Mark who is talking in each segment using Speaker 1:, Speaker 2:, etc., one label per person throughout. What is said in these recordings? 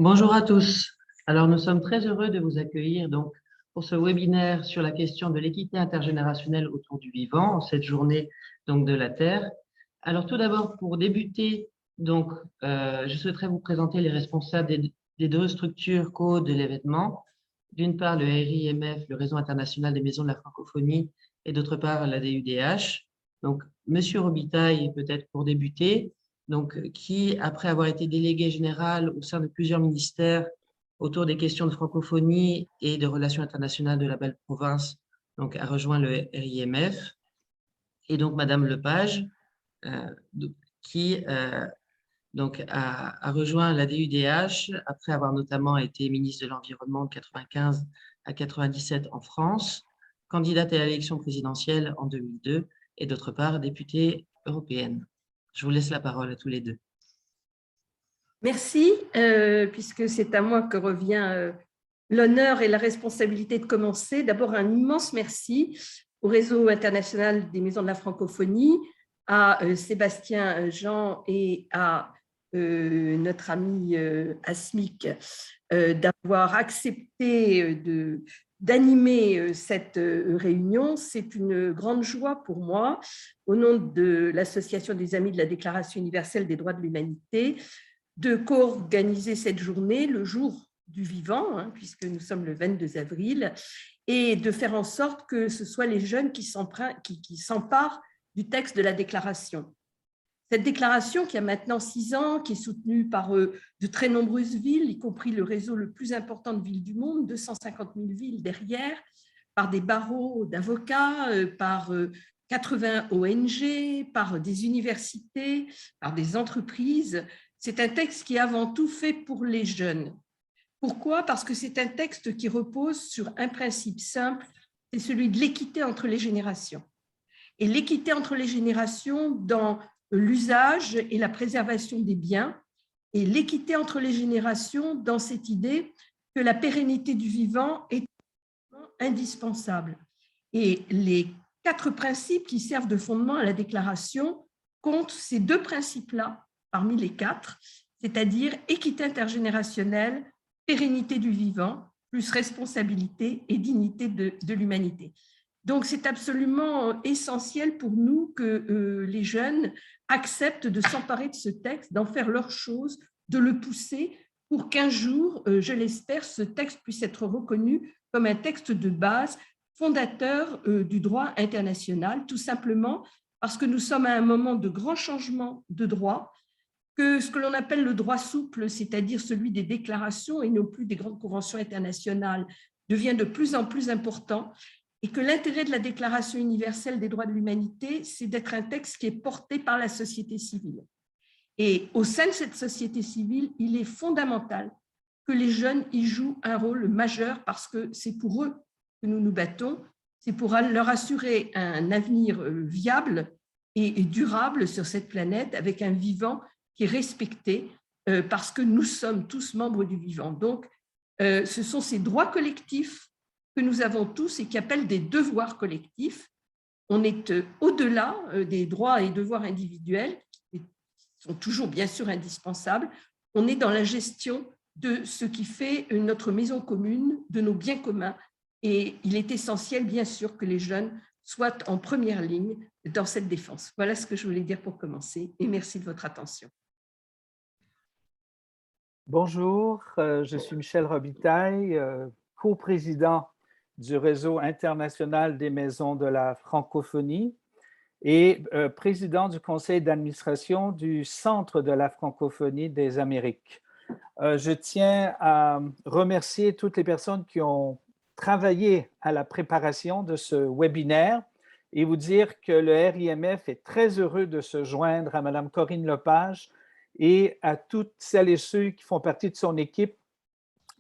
Speaker 1: Bonjour à tous. Alors, nous sommes très heureux de vous accueillir donc pour ce webinaire sur la question de l'équité intergénérationnelle autour du vivant, en cette journée donc de la Terre. Alors, tout d'abord, pour débuter, donc, je souhaiterais vous présenter les responsables des deux structures co de l'événement. D'une part, le RIMF, le Réseau international des maisons de la francophonie, et d'autre part, la DUDH. Donc, Monsieur Robitaille, peut-être pour débuter, donc, qui, après avoir été délégué général au sein de plusieurs ministères autour des questions de francophonie et de relations internationales de la belle province, donc, a rejoint le RIMF. Et donc, Madame Lepage, euh, qui donc, a rejoint la DUDH après avoir notamment été ministre de l'Environnement de 95 à 97 en France, candidate à l'élection présidentielle en 2002 et d'autre part députée européenne. Je vous laisse la parole à tous les deux.
Speaker 2: Merci, puisque c'est à moi que revient l'honneur et la responsabilité de commencer. D'abord, un immense merci au Réseau international des maisons de la francophonie, à Sébastien Jean et à notre ami Asmic d'avoir accepté d'animer cette réunion. C'est une grande joie pour moi, au nom de l'Association des Amis de la Déclaration universelle des droits de l'humanité, de co-organiser cette journée, le jour du vivant, puisque nous sommes le 22 avril, et de faire en sorte que ce soit les jeunes qui s'emparent du texte de la déclaration. Cette déclaration, qui a maintenant 6 ans, qui est soutenue par de très nombreuses villes, y compris le réseau le plus important de villes du monde, 250 000 villes derrière, par des barreaux d'avocats, par 80 ONG, par des universités, par des entreprises. C'est un texte qui est avant tout fait pour les jeunes. Pourquoi? Parce que c'est un texte qui repose sur un principe simple, c'est celui de l'équité entre les générations. Et l'équité entre les générations dans l'usage et la préservation des biens, et l'équité entre les générations dans cette idée que la pérennité du vivant est indispensable. Et les 4 principes qui servent de fondement à la déclaration comptent ces 2 principes-là parmi les 4, c'est-à-dire équité intergénérationnelle, pérennité du vivant, plus responsabilité et dignité de l'humanité. Donc, c'est absolument essentiel pour nous que les jeunes acceptent de s'emparer de ce texte, d'en faire leur chose, de le pousser pour qu'un jour, je l'espère, ce texte puisse être reconnu comme un texte de base fondateur du droit international, tout simplement parce que nous sommes à un moment de grand changement de droit, que ce que l'on appelle le droit souple, c'est-à-dire celui des déclarations et non plus des grandes conventions internationales, devient de plus en plus important, et que l'intérêt de la Déclaration universelle des droits de l'humanité, c'est d'être un texte qui est porté par la société civile. Et au sein de cette société civile, il est fondamental que les jeunes y jouent un rôle majeur parce que c'est pour eux que nous nous battons, c'est pour leur assurer un avenir viable et durable sur cette planète avec un vivant qui est respecté parce que nous sommes tous membres du vivant. Donc, ce sont ces droits collectifs que nous avons tous et qui appellent des devoirs collectifs. On est au-delà des droits et devoirs individuels, qui sont toujours bien sûr indispensables. On est dans la gestion de ce qui fait notre maison commune, de nos biens communs. Et il est essentiel, bien sûr, que les jeunes soient en première ligne dans cette défense. Voilà ce que je voulais dire pour commencer. Et merci de votre attention.
Speaker 3: Bonjour, je suis Michel Robitaille, coprésident du Réseau international des maisons de la francophonie et président du conseil d'administration du Centre de la francophonie des Amériques. Je tiens à remercier toutes les personnes qui ont travaillé à la préparation de ce webinaire et vous dire que le RIMF est très heureux de se joindre à Mme Corinne Lepage et à toutes celles et ceux qui font partie de son équipe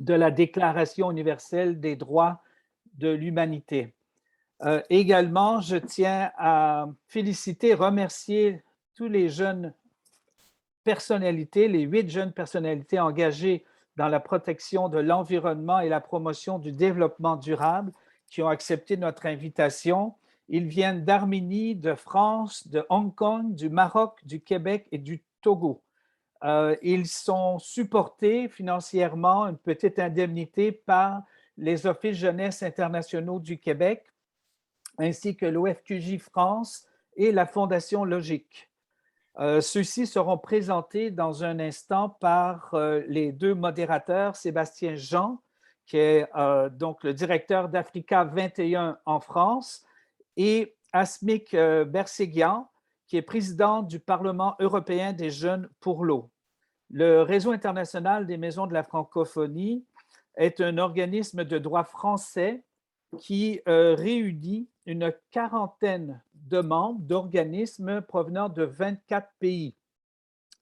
Speaker 3: de la Déclaration universelle des droits de l'humanité. Également, je tiens à féliciter, remercier tous les jeunes personnalités, les 8 jeunes personnalités engagées dans la protection de l'environnement et la promotion du développement durable qui ont accepté notre invitation. Ils viennent d'Arménie, de France, de Hong Kong, du Maroc, du Québec et du Togo. Ils sont supportés financièrement, une petite indemnité par les Offices jeunesse internationaux du Québec, ainsi que l'OFQJ France et la Fondation Logique. Ceux-ci seront présentés dans un instant par les deux modérateurs, Sébastien Jean, qui est donc le directeur d'Africa 21 en France, et Asmik Berseguian, qui est président du Parlement européen des jeunes pour l'eau. Le Réseau international des maisons de la francophonie est un organisme de droit français qui réunit une quarantaine de membres d'organismes provenant de 24 pays.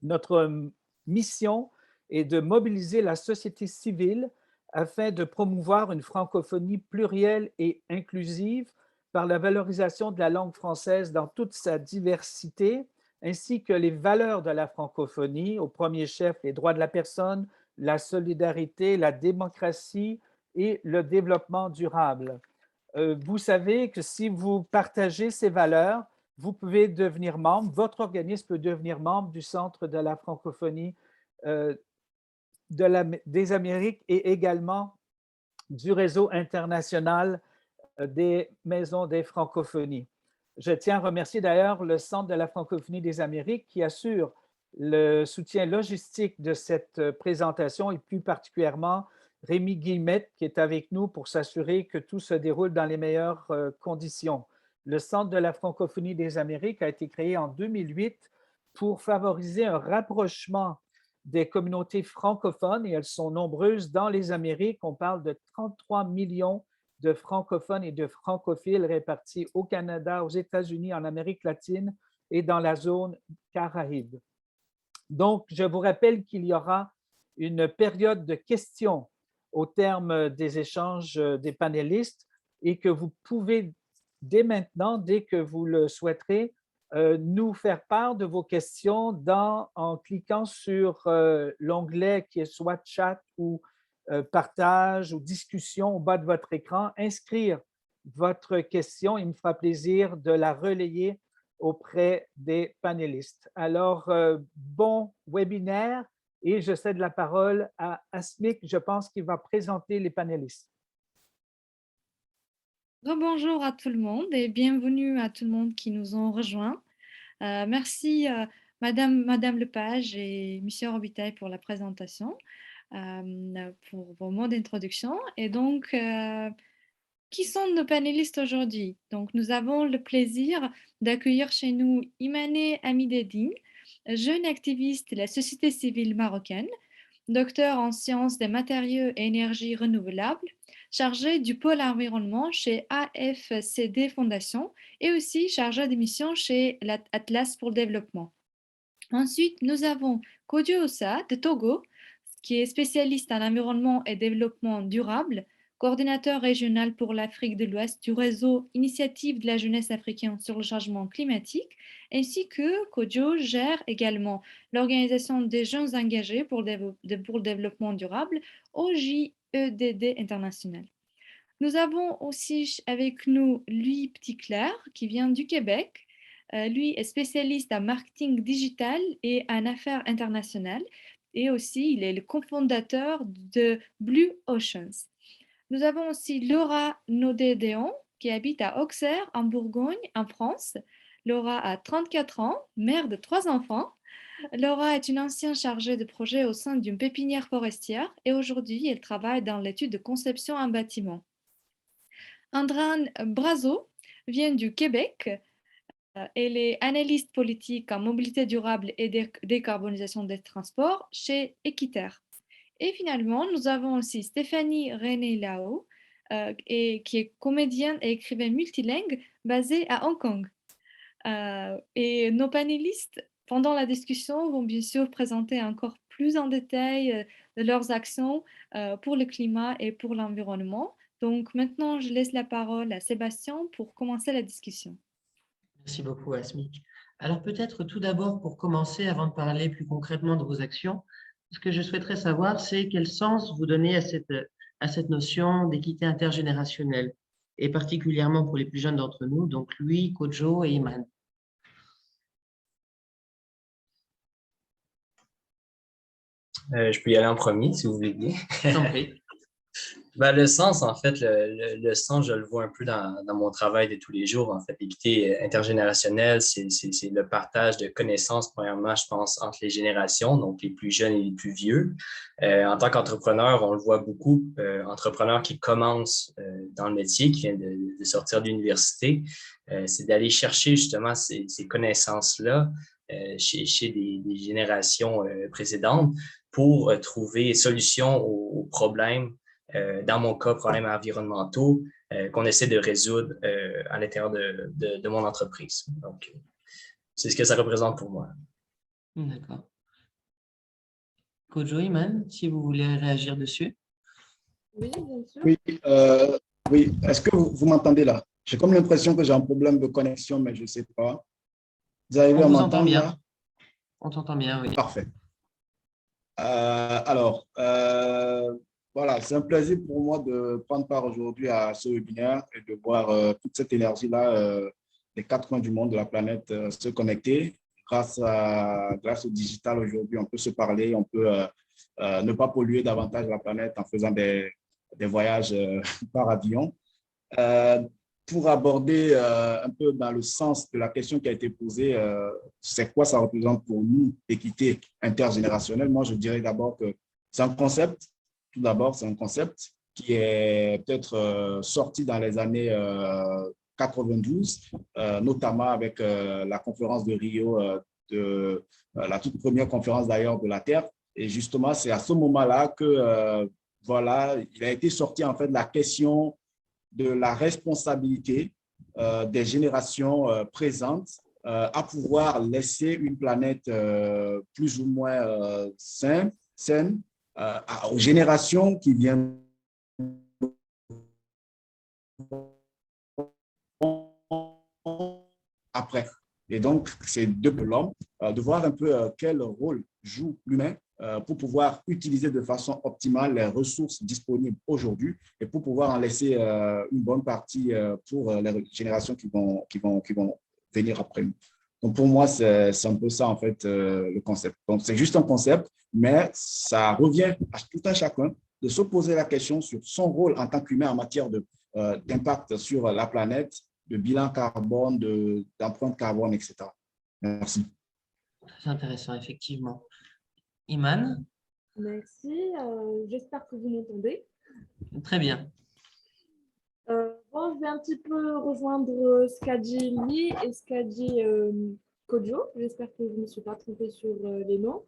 Speaker 3: Notre mission est de mobiliser la société civile afin de promouvoir une francophonie plurielle et inclusive par la valorisation de la langue française dans toute sa diversité, ainsi que les valeurs de la francophonie, au premier chef les droits de la personne, la solidarité, la démocratie et le développement durable. Vous savez que si vous partagez ces valeurs, vous pouvez devenir membre, votre organisme peut devenir membre du Centre de la francophonie des Amériques et également du réseau international des maisons des francophonies. Je tiens à remercier d'ailleurs le Centre de la francophonie des Amériques qui assure le soutien logistique de cette présentation et plus particulièrement Rémi Guillemette qui est avec nous pour s'assurer que tout se déroule dans les meilleures conditions. Le Centre de la francophonie des Amériques a été créé en 2008 pour favoriser un rapprochement des communautés francophones, et elles sont nombreuses dans les Amériques. On parle de 33 millions de francophones et de francophiles répartis au Canada, aux États-Unis, en Amérique latine et dans la zone Caraïbe. Donc, je vous rappelle qu'il y aura une période de questions au terme des échanges des panélistes et que vous pouvez dès maintenant, dès que vous le souhaiterez, nous faire part de vos questions en cliquant sur l'onglet qui est soit chat ou partage ou discussion au bas de votre écran, inscrire votre question. Il me fera plaisir de la relayer auprès des panélistes. Alors, bon webinaire et je cède la parole à Asmik, je pense qu'il va présenter les panélistes.
Speaker 4: Bonjour à tout le monde et bienvenue à tout le monde qui nous ont rejoints. Merci Madame Lepage et Monsieur Robitaille pour la présentation, pour vos mots d'introduction. Et donc, qui sont nos panélistes aujourd'hui? Donc, nous avons le plaisir d'accueillir chez nous Imane Amidedine, jeune activiste de la société civile marocaine, docteur en sciences des matériaux et énergies renouvelables, chargé du pôle environnement chez AFCD Fondation et aussi chargé de mission chez l'Atlas pour le développement. Ensuite, nous avons Kodjo Ossa de Togo, qui est spécialiste en environnement et développement durable, coordinateur régional pour l'Afrique de l'Ouest du réseau Initiative de la jeunesse africaine sur le changement climatique, ainsi que Kodjo gère également l'Organisation des jeunes engagés pour le développement durable au JEDD international. Nous avons aussi avec nous Louis Petitclerc qui vient du Québec. Lui est spécialiste en marketing digital et en affaires internationales et aussi il est le cofondateur de Blue Oceans. Nous avons aussi Laura Naudet-Déon qui habite à Auxerre en Bourgogne en France. Laura a 34 ans, mère de 3 enfants. Laura est une ancienne chargée de projet au sein d'une pépinière forestière et aujourd'hui elle travaille dans l'étude de conception en bâtiment. Andran Brazo vient du Québec. Elle est analyste politique en mobilité durable et décarbonisation des transports chez Équiterre. Et finalement, nous avons aussi Stéphanie René-Lao, qui est comédienne et écrivaine multilingue basée à Hong Kong. Et nos panélistes, pendant la discussion, vont bien sûr présenter encore plus en détail leurs actions pour le climat et pour l'environnement. Donc maintenant, je laisse la parole à Sébastien pour commencer la discussion.
Speaker 1: Merci beaucoup, Asmik. Alors peut-être tout d'abord, pour commencer, avant de parler plus concrètement de vos actions, ce que je souhaiterais savoir, c'est quel sens vous donnez à cette notion d'équité intergénérationnelle, et particulièrement pour les plus jeunes d'entre nous, donc Louis, Kodjo et Imane.
Speaker 5: Je peux y aller en premier, si vous voulez bien.
Speaker 1: Je t'en prie.
Speaker 5: Ben, le sens, en fait, le sens, je le vois un peu dans mon travail de tous les jours. En fait, l'équité intergénérationnelle, c'est le partage de connaissances, premièrement, je pense, entre les générations, donc les plus jeunes et les plus vieux. En tant qu'entrepreneur, on le voit beaucoup, entrepreneurs qui commencent dans le métier, qui viennent de sortir de l'université, c'est d'aller chercher justement ces connaissances-là chez des générations précédentes pour trouver solutions aux problèmes dans mon cas, problèmes environnementaux qu'on essaie de résoudre à l'intérieur de mon entreprise. Donc, c'est ce que ça représente pour moi.
Speaker 1: D'accord. Kojo, Iman, si vous voulez réagir dessus.
Speaker 6: Oui, bien sûr.
Speaker 7: Oui, oui. Est-ce que vous m'entendez là? J'ai comme l'impression que j'ai un problème de connexion, mais je ne sais pas. Vous arrivez à
Speaker 1: On vous entend
Speaker 7: m'entendre
Speaker 1: bien.
Speaker 7: là?
Speaker 1: On t'entend bien, oui.
Speaker 7: Parfait. Voilà, c'est un plaisir pour moi de prendre part aujourd'hui à ce webinaire et de voir toute cette énergie-là, les quatre coins du monde, de la planète, se connecter. Grâce au digital aujourd'hui, on peut se parler, on peut ne pas polluer davantage la planète en faisant des voyages par avion. Pour aborder un peu dans le sens de la question qui a été posée, c'est quoi ça représente pour nous, l'équité intergénérationnelle? Moi, je dirais d'abord que c'est un concept. Tout d'abord, c'est un concept qui est peut-être sorti dans les années 92, notamment avec la conférence de Rio, la toute première conférence d'ailleurs de la Terre. Et justement, c'est à ce moment-là que voilà, il a été sorti en fait la question de la responsabilité des générations présentes à pouvoir laisser une planète plus ou moins saine aux générations qui viennent après. Et donc, c'est de l'homme de voir un peu quel rôle joue l'humain pour pouvoir utiliser de façon optimale les ressources disponibles aujourd'hui et pour pouvoir en laisser une bonne partie pour les générations qui vont venir après nous. Donc, pour moi, c'est un peu ça, en fait, le concept. Donc, c'est juste un concept, mais ça revient à tout un chacun de se poser la question sur son rôle en tant qu'humain en matière d'impact sur la planète, de bilan carbone, d'empreinte carbone, etc. Merci.
Speaker 1: Très intéressant, effectivement. Iman?
Speaker 6: Merci. J'espère que vous m'entendez.
Speaker 1: Très bien.
Speaker 6: Bon, je vais un petit peu rejoindre ce qu'a dit Lee et ce qu'a dit Kojo. J'espère que je ne me suis pas trompée sur les noms.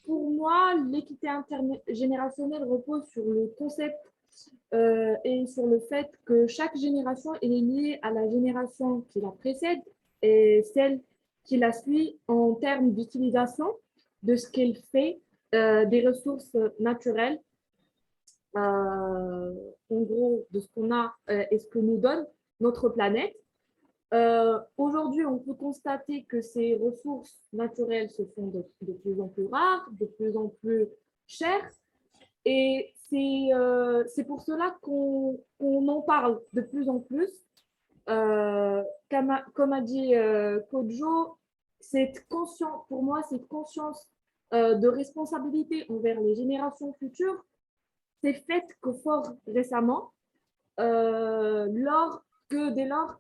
Speaker 6: Pour moi, l'équité intergénérationnelle repose sur le concept et sur le fait que chaque génération est liée à la génération qui la précède et celle qui la suit en termes d'utilisation de ce qu'elle fait des ressources naturelles, en gros de ce qu'on a et ce que nous donne notre planète. Aujourd'hui, on peut constater que ces ressources naturelles se font de plus en plus rares, de plus en plus chères. Et c'est pour cela qu'on en parle de plus en plus. Comme a dit Kojo, pour moi, cette conscience de responsabilité envers les générations futures s'est faite que fort récemment, dès lors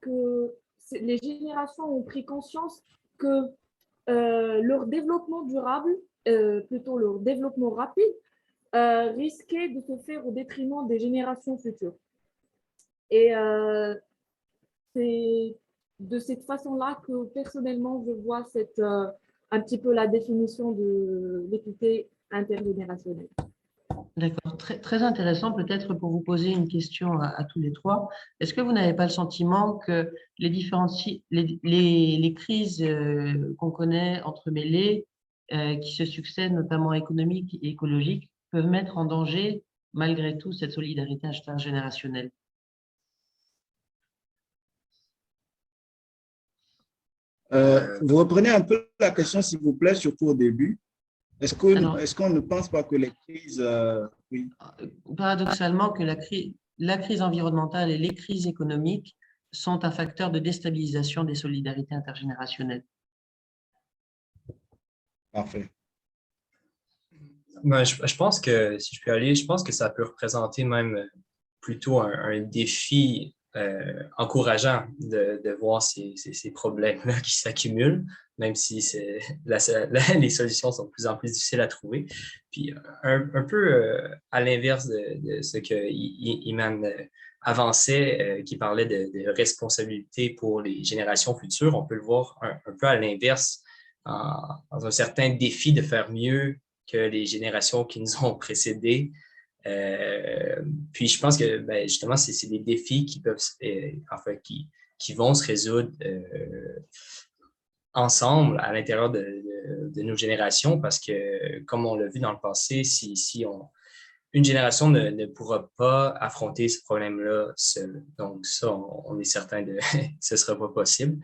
Speaker 6: que les générations ont pris conscience que leur développement durable, plutôt leur développement rapide, risquait de se faire au détriment des générations futures. Et c'est de cette façon-là que personnellement, je vois un petit peu la définition de l'équité intergénérationnelle.
Speaker 1: D'accord, très, très intéressant peut-être pour vous poser une question à tous les trois. Est-ce que vous n'avez pas le sentiment que les crises qu'on connaît entremêlées, qui se succèdent, notamment économiques et écologiques, peuvent mettre en danger malgré tout cette solidarité intergénérationnelle?
Speaker 7: Vous reprenez un peu la question, s'il vous plaît, surtout au début. Est-ce qu'on ne pense pas que les crises… oui.
Speaker 1: Paradoxalement, que la crise environnementale et les crises économiques sont un facteur de déstabilisation des solidarités intergénérationnelles.
Speaker 7: Parfait.
Speaker 5: Ben, je pense que, si je peux aller, je pense que ça peut représenter même plutôt un défi encourageant de voir ces problèmes-là qui s'accumulent, même si les solutions sont de plus en plus difficiles à trouver. Puis un peu à l'inverse de ce que Iman avançait, qui parlait de responsabilité pour les générations futures, on peut le voir un peu à l'inverse, dans un certain défi de faire mieux que les générations qui nous ont précédés. Puis je pense que ben, justement, c'est des défis qui peuvent, enfin, qui vont se résoudre ensemble à l'intérieur de nos générations parce que, comme on l'a vu dans le passé, si une génération ne pourra pas affronter ce problème-là seule. Donc ça, on est certain que ce ne sera pas possible.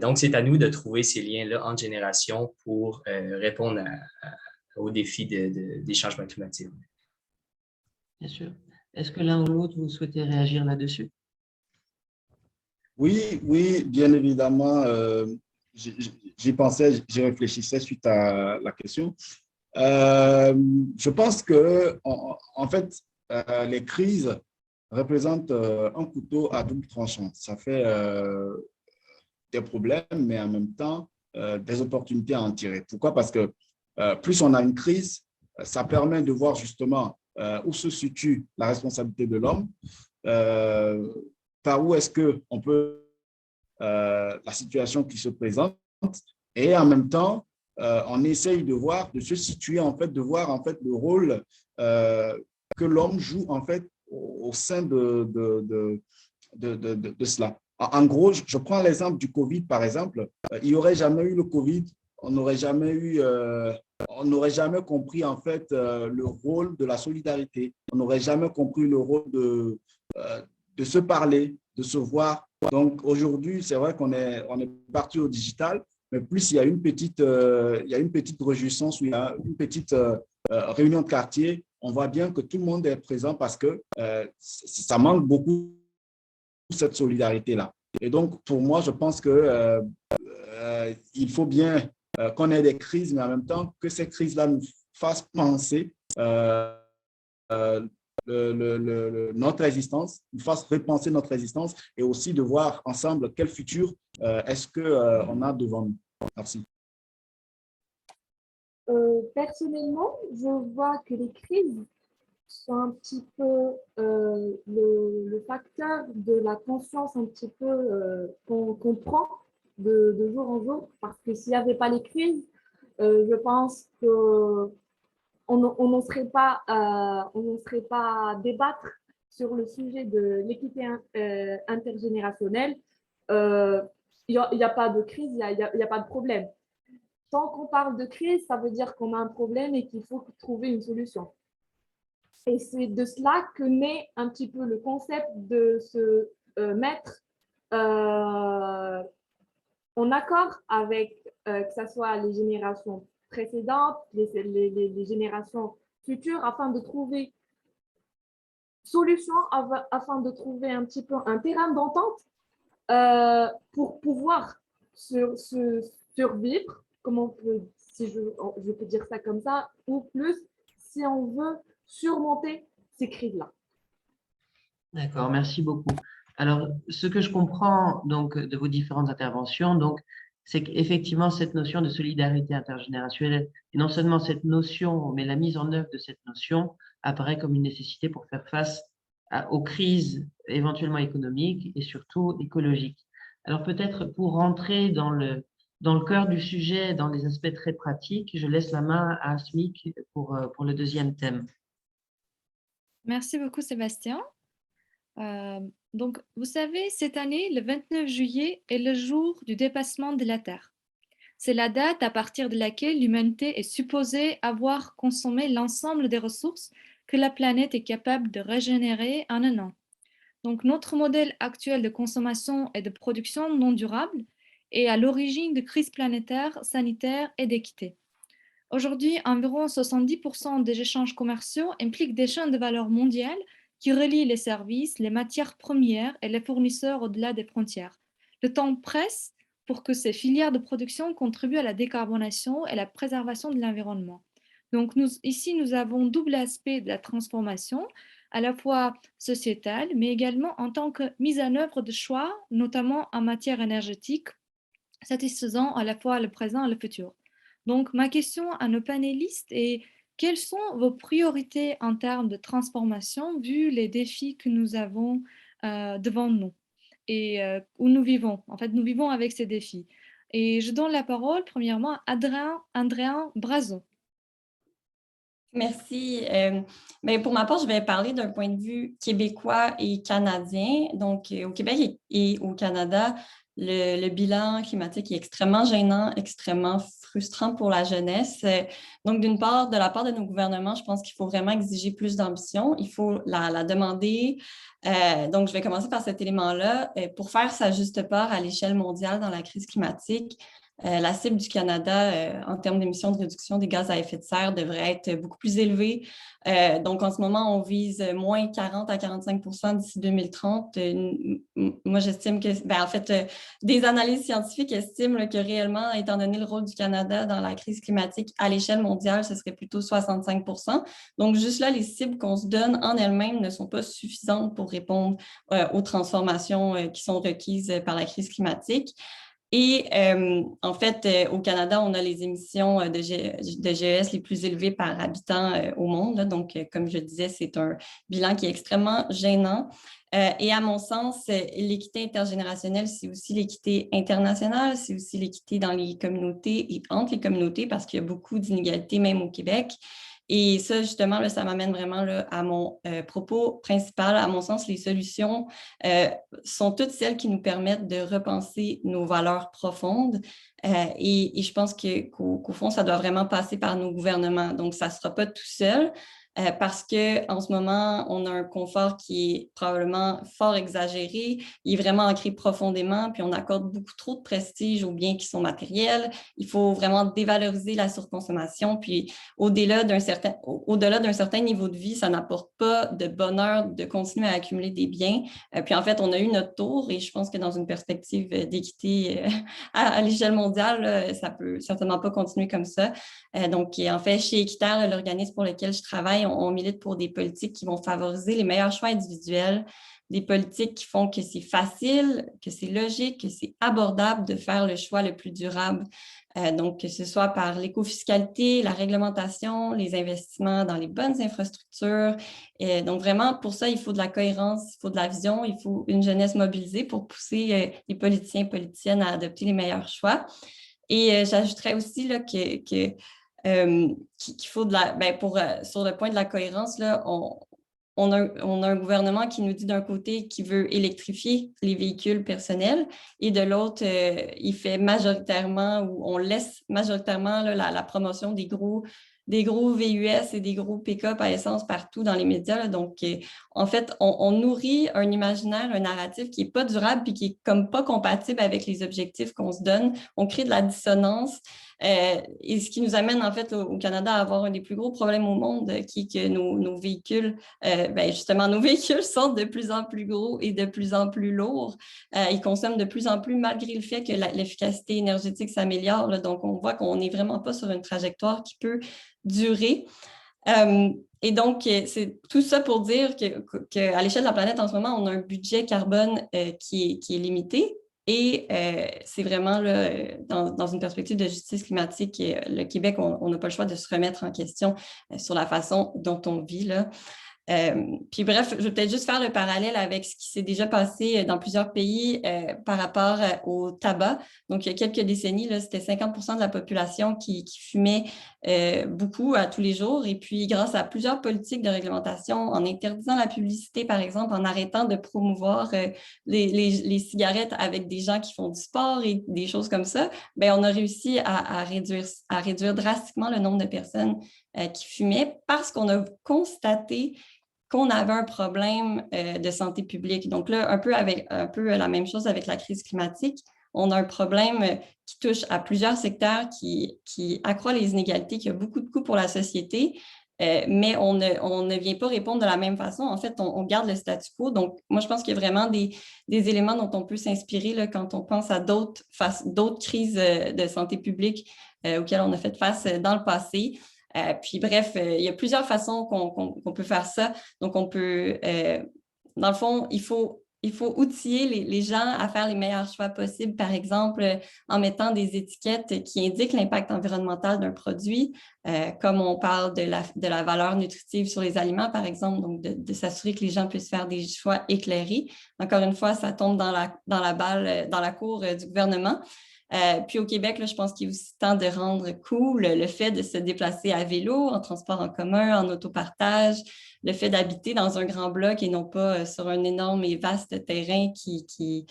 Speaker 5: Donc, c'est à nous de trouver ces liens-là entre générations pour répondre aux défis des changements climatiques.
Speaker 1: Bien sûr. Est-ce que l'un ou l'autre, vous souhaitez réagir là-dessus?
Speaker 7: Oui, oui, bien évidemment. J'y pensais, j'y réfléchissais suite à la question. Je pense que, en fait, les crises représentent un couteau à double tranchant. Ça fait des problèmes, mais en même temps, des opportunités à en tirer. Pourquoi? Parce que plus on a une crise, ça permet de voir justement où se situe la responsabilité de l'homme, par où est-ce qu'on peut, la situation qui se présente, et en même temps, on essaye de voir, de se situer, en fait, de voir en fait le rôle que l'homme joue en fait au sein de cela. En gros, je prends l'exemple du Covid, par exemple. Il n'y aurait jamais eu le Covid, on n'aurait jamais eu, on n'aurait jamais compris en fait le rôle de la solidarité. On n'aurait jamais compris le rôle de se parler, de se voir. Donc aujourd'hui, c'est vrai on est parti au digital, mais plus il y a une petite réjouissance ou il y a une petite réunion de quartier, on voit bien que tout le monde est présent parce que ça manque beaucoup cette solidarité-là. Et donc, pour moi, je pense que il faut bien qu'on ait des crises, mais en même temps que ces crises-là nous fassent penser notre existence, nous fassent repenser notre existence et aussi de voir ensemble quel futur est-ce qu'on a devant nous. Merci.
Speaker 6: Personnellement, je vois que les crises sont un petit peu le facteur de la conscience un petit peu qu'on prend de jour en jour. Parce que s'il n'y avait pas les crises, je pense que on n'en serait pas à débattre sur le sujet de l'équité intergénérationnelle. Il n'y a pas de crise, il n'y a pas de problème. Tant qu'on parle de crise, ça veut dire qu'on a un problème et qu'il faut trouver une solution. Et c'est de cela que naît un petit peu le concept de se mettre en accord avec que ce soit les générations précédentes, les générations futures, afin de trouver solution, afin de trouver un petit peu un terrain d'entente pour pouvoir survivre, comme on peut, si je peux dire ça comme ça, ou plus si on veut surmonter ces crises-là.
Speaker 1: D'accord, merci beaucoup. Alors, ce que je comprends donc de vos différentes interventions, donc, c'est qu'effectivement, cette notion de solidarité intergénérationnelle, et non seulement cette notion, mais la mise en œuvre de cette notion apparaît comme une nécessité pour faire face aux crises éventuellement économiques et surtout écologiques. Alors, peut-être pour rentrer dans le cœur du sujet, dans les aspects très pratiques, je laisse la main à Asmik pour le deuxième thème.
Speaker 4: Merci beaucoup, Sébastien. Donc, vous savez, cette année, le 29 juillet est le jour du dépassement de la Terre. C'est la date à partir de laquelle l'humanité est supposée avoir consommé l'ensemble des ressources que la planète est capable de régénérer en un an. Donc, notre modèle actuel de consommation et de production non durable est à l'origine de crises planétaires, sanitaires et d'équité. Aujourd'hui, environ 70% des échanges commerciaux impliquent des chaînes de valeur mondiales qui relient les services, les matières premières et les fournisseurs au-delà des frontières. Le temps presse pour que ces filières de production contribuent à la décarbonation et la préservation de l'environnement. Donc, ici, nous avons double aspect de la transformation, à la fois sociétale, mais également en tant que mise en œuvre de choix, notamment en matière énergétique, satisfaisant à la fois le présent et le futur. Donc, ma question à nos panélistes est: quelles sont vos priorités en termes de transformation vu les défis que nous avons devant nous et où nous vivons? En fait, nous vivons avec ces défis. Et je donne la parole premièrement à Andréan Brazo.
Speaker 8: Merci. Ben, pour ma part, je vais parler d'un point de vue québécois et canadien. Donc, au Québec et au Canada, le bilan climatique est extrêmement gênant, extrêmement frustrant pour la jeunesse. Donc, d'une part, de la part de nos gouvernements, je pense qu'il faut vraiment exiger plus d'ambition. Il faut la demander. Donc, je vais commencer par cet élément-là. Pour faire sa juste part à l'échelle mondiale dans la crise climatique, la cible du Canada en termes d'émissions de réduction des gaz à effet de serre devrait être beaucoup plus élevée. Donc, en ce moment, on vise moins 40 à 45 d'ici 2030. Moi, j'estime que, en fait, des analyses scientifiques estiment là, que réellement, étant donné le rôle du Canada dans la crise climatique à l'échelle mondiale, ce serait plutôt 65 Donc, juste là, les cibles qu'on se donne en elles-mêmes ne sont pas suffisantes pour répondre aux transformations qui sont requises par la crise climatique. Et en fait, au Canada, on a les émissions de GES les plus élevées par habitant au monde. Là. Donc, comme je disais, c'est un bilan qui est extrêmement gênant. Et à mon sens, l'équité intergénérationnelle, c'est aussi l'équité internationale, c'est aussi l'équité dans les communautés et entre les communautés parce qu'il y a beaucoup d'inégalités, même au Québec. Et ça, justement, là, ça m'amène vraiment là, à mon propos principal. À mon sens, les solutions sont toutes celles qui nous permettent de repenser nos valeurs profondes. Et je pense qu'au fond, ça doit vraiment passer par nos gouvernements. Donc, ça ne sera pas tout seul. Parce qu'en ce moment, on a un confort qui est probablement fort exagéré, il est vraiment ancré profondément, puis on accorde beaucoup trop de prestige aux biens qui sont matériels. Il faut vraiment dévaloriser la surconsommation, puis au-delà d'un certain niveau de vie, ça n'apporte pas de bonheur de continuer à accumuler des biens. Puis en fait, on a eu notre tour et je pense que dans une perspective d'équité à l'échelle mondiale, là, ça ne peut certainement pas continuer comme ça. Donc, en fait, chez Équiterre, l'organisme pour lequel je travaille, on milite pour des politiques qui vont favoriser les meilleurs choix individuels, des politiques qui font que c'est facile, que c'est logique, que c'est abordable de faire le choix le plus durable. Donc, que ce soit par l'écofiscalité, la réglementation, les investissements dans les bonnes infrastructures. Et donc, vraiment, pour ça, il faut de la cohérence, il faut de la vision, il faut une jeunesse mobilisée pour pousser les politiciens et politiciennes à adopter les meilleurs choix. Et j'ajouterais aussi là, qu'il faut de la, sur le point de la cohérence, là, on a un gouvernement qui nous dit d'un côté qu'il veut électrifier les véhicules personnels et de l'autre, il fait majoritairement ou on laisse majoritairement là, la promotion des gros VUS et des gros pick-up à essence partout dans les médias. Là. Donc, en fait, on nourrit un imaginaire, un narratif qui n'est pas durable puis qui est comme pas compatible avec les objectifs qu'on se donne. On crée de la dissonance. Et ce qui nous amène, en fait, au Canada à avoir un des plus gros problèmes au monde, qui est que nos véhicules, justement, nos véhicules sont de plus en plus gros et de plus en plus lourds. Ils consomment de plus en plus, malgré le fait que l'efficacité énergétique s'améliore. Là. Donc, on voit qu'on n'est vraiment pas sur une trajectoire qui peut durer. Et donc, c'est tout ça pour dire qu'à l'échelle de la planète, en ce moment, on a un budget carbone qui est limité. Et c'est vraiment là, dans une perspective de justice climatique, le Québec, on n'a pas le choix de se remettre en question sur la façon dont on vit là. Puis bref, je vais peut-être juste faire le parallèle avec ce qui s'est déjà passé dans plusieurs pays par rapport au tabac. Donc, il y a quelques décennies, là, c'était 50% de la population qui fumait beaucoup à tous les jours. Et puis, grâce à plusieurs politiques de réglementation, en interdisant la publicité, par exemple, en arrêtant de promouvoir les cigarettes avec des gens qui font du sport et des choses comme ça, bien, on a réussi à réduire drastiquement le nombre de personnes qui fumaient parce qu'on a constaté qu'on avait un problème de santé publique. Donc là, un peu la même chose avec la crise climatique. On a un problème qui touche à plusieurs secteurs, qui accroît les inégalités, qui a beaucoup de coûts pour la société, mais on ne vient pas répondre de la même façon. En fait, on garde le statu quo. Donc, moi, je pense qu'il y a vraiment des éléments dont on peut s'inspirer là, quand on pense à d'autres crises de santé publique auxquelles on a fait face dans le passé. Puis bref, il y a plusieurs façons qu'on peut faire ça. Donc, on peut, dans le fond, il faut outiller les gens à faire les meilleurs choix possibles, par exemple, en mettant des étiquettes qui indiquent l'impact environnemental d'un produit, comme on parle de la valeur nutritive sur les aliments, par exemple, donc de s'assurer que les gens puissent faire des choix éclairés. Encore une fois, ça tombe dans la cour du gouvernement. Puis au Québec, là, je pense qu'il est aussi temps de rendre cool le fait de se déplacer à vélo, en transport en commun, en autopartage, le fait d'habiter dans un grand bloc et non pas sur un énorme et vaste terrain qui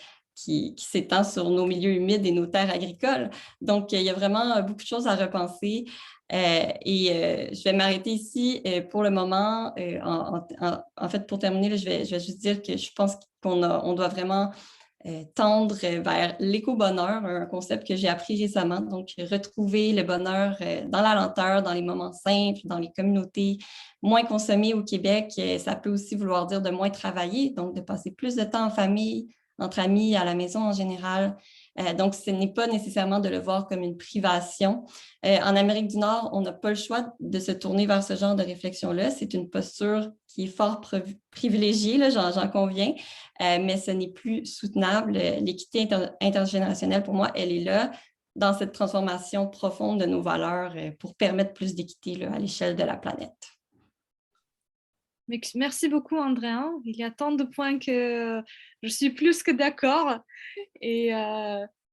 Speaker 8: s'étend sur nos milieux humides et nos terres agricoles. Donc, il y a vraiment beaucoup de choses à repenser. Je vais m'arrêter ici pour le moment. En fait, pour terminer, là, je vais juste dire que je pense qu'on doit vraiment tendre vers l'éco-bonheur, un concept que j'ai appris récemment. Donc, retrouver le bonheur dans la lenteur, dans les moments simples, dans les communautés. Moins consommer au Québec, ça peut aussi vouloir dire de moins travailler, donc de passer plus de temps en famille, entre amis, à la maison en général. Donc, ce n'est pas nécessairement de le voir comme une privation. En Amérique du Nord, on n'a pas le choix de se tourner vers ce genre de réflexion-là. C'est une posture qui est fort privilégiée, là, j'en conviens, mais ce n'est plus soutenable. L'équité intergénérationnelle, pour moi, elle est là, dans cette transformation profonde de nos valeurs pour permettre plus d'équité à l'échelle de la planète.
Speaker 4: Merci beaucoup, Andréa. Il y a tant de points que je suis plus que d'accord. Et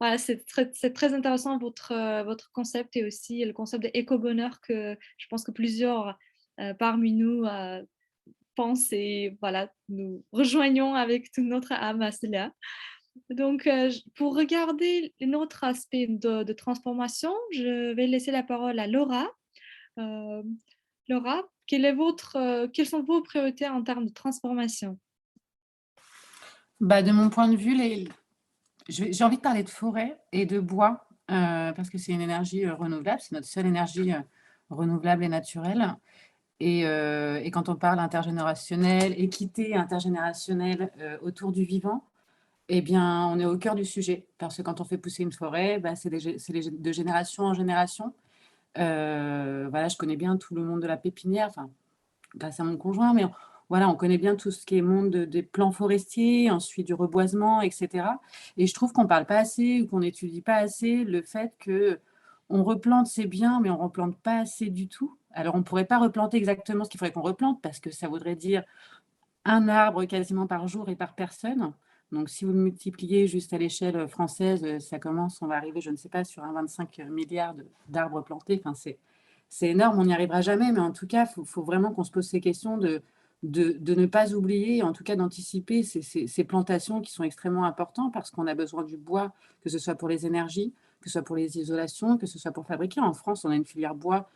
Speaker 4: voilà, c'est très intéressant votre concept et aussi le concept d'éco-bonheur que je pense que plusieurs parmi nous pensent et voilà, nous rejoignons avec toute notre âme à cela. Donc, pour regarder notre aspect de transformation, je vais laisser la parole à Laura. Laura, quelles sont vos priorités en termes de transformation?
Speaker 9: De mon point de vue, j'ai envie de parler de forêt et de bois parce que c'est une énergie renouvelable, c'est notre seule énergie renouvelable et naturelle. Et quand on parle intergénérationnel, équité intergénérationnelle autour du vivant, eh bien, on est au cœur du sujet. Parce que quand on fait pousser une forêt, c'est de génération en génération. Voilà, je connais bien tout le monde de la pépinière, enfin, grâce à mon conjoint, mais voilà, on connaît bien tout ce qui est monde des plants forestiers, ensuite du reboisement, etc. Et je trouve qu'on ne parle pas assez ou qu'on n'étudie pas assez le fait qu'on replante, c'est bien, mais on ne replante pas assez du tout. Alors, on ne pourrait pas replanter exactement ce qu'il faudrait qu'on replante parce que ça voudrait dire un arbre quasiment par jour et par personne. Donc, si vous le multipliez juste à l'échelle française, ça commence, on va arriver, je ne sais pas, sur un 25 milliards d'arbres plantés. Enfin, c'est énorme, on n'y arrivera jamais, mais en tout cas, il faut vraiment qu'on se pose ces questions de ne pas oublier, en tout cas d'anticiper ces plantations qui sont extrêmement importantes parce qu'on a besoin du bois, que ce soit pour les énergies, que ce soit pour les isolations, que ce soit pour fabriquer. En France, on a une filière bois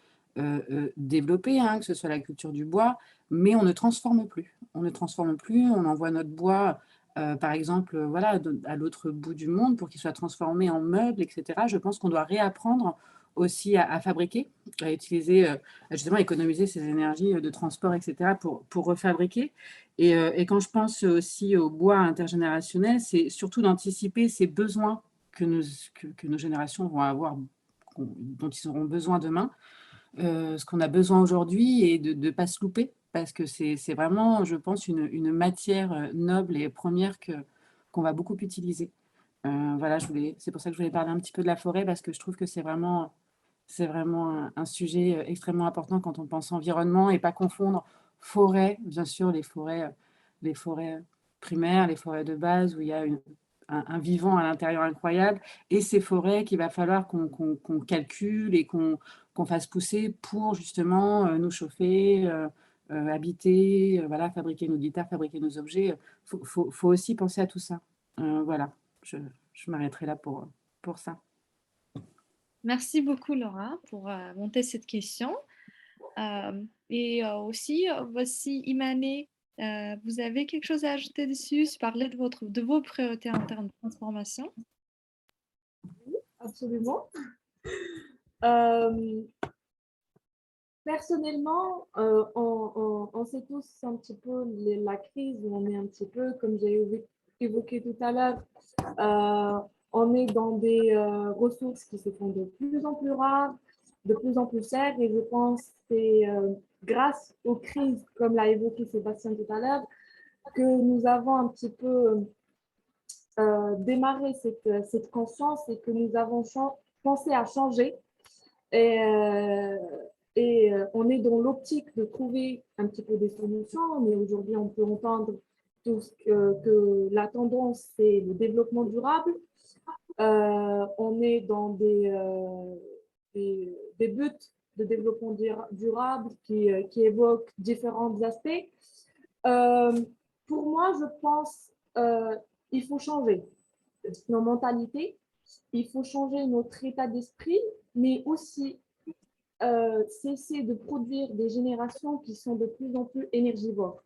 Speaker 9: développée, que ce soit la culture du bois, mais on ne transforme plus. On ne transforme plus, on envoie notre bois, par exemple, voilà, à l'autre bout du monde pour qu'il soit transformé en meubles, etc. Je pense qu'on doit réapprendre aussi à fabriquer, à utiliser, justement, économiser ces énergies de transport, etc., pour refabriquer. Et quand je pense aussi au bois intergénérationnel, c'est surtout d'anticiper ces besoins que nos générations vont avoir, dont ils auront besoin demain, ce qu'on a besoin aujourd'hui et de ne pas se louper, parce que c'est vraiment, je pense, une matière noble et première qu'on va beaucoup utiliser. Voilà, c'est pour ça que je voulais parler un petit peu de la forêt, parce que je trouve que c'est vraiment un sujet extrêmement important quand on pense environnement et pas confondre forêt, bien sûr, les forêts primaires, les forêts de base où il y a un vivant à l'intérieur incroyable, et ces forêts qu'il va falloir qu'on calcule et qu'on fasse pousser pour justement nous chauffer, habiter, voilà, fabriquer nos guitares, fabriquer nos objets. Faut aussi penser à tout ça. Voilà, je m'arrêterai là pour ça.
Speaker 4: Merci beaucoup, Laura, pour monter cette question. Aussi, voici Imane. Vous avez quelque chose à ajouter dessus, parler de vos priorités en termes de transformation?
Speaker 6: Oui, absolument. Personnellement, on sait tous un petit peu la crise où on est un petit peu, comme j'ai évoqué tout à l'heure, on est dans des ressources qui se font de plus en plus rares. de plus en plus cher et je pense que c'est grâce aux crises, comme l'a évoqué Sébastien tout à l'heure, que nous avons un petit peu démarré cette conscience et que nous avons pensé à changer. On est dans l'optique de trouver un petit peu des solutions, mais aujourd'hui, on peut entendre que la tendance, c'est le développement durable. On est dans des buts de développement durable qui évoquent différents aspects. Pour moi, je pense qu'il faut changer nos mentalités, il faut changer notre état d'esprit, mais aussi cesser de produire des générations qui sont de plus en plus énergivores.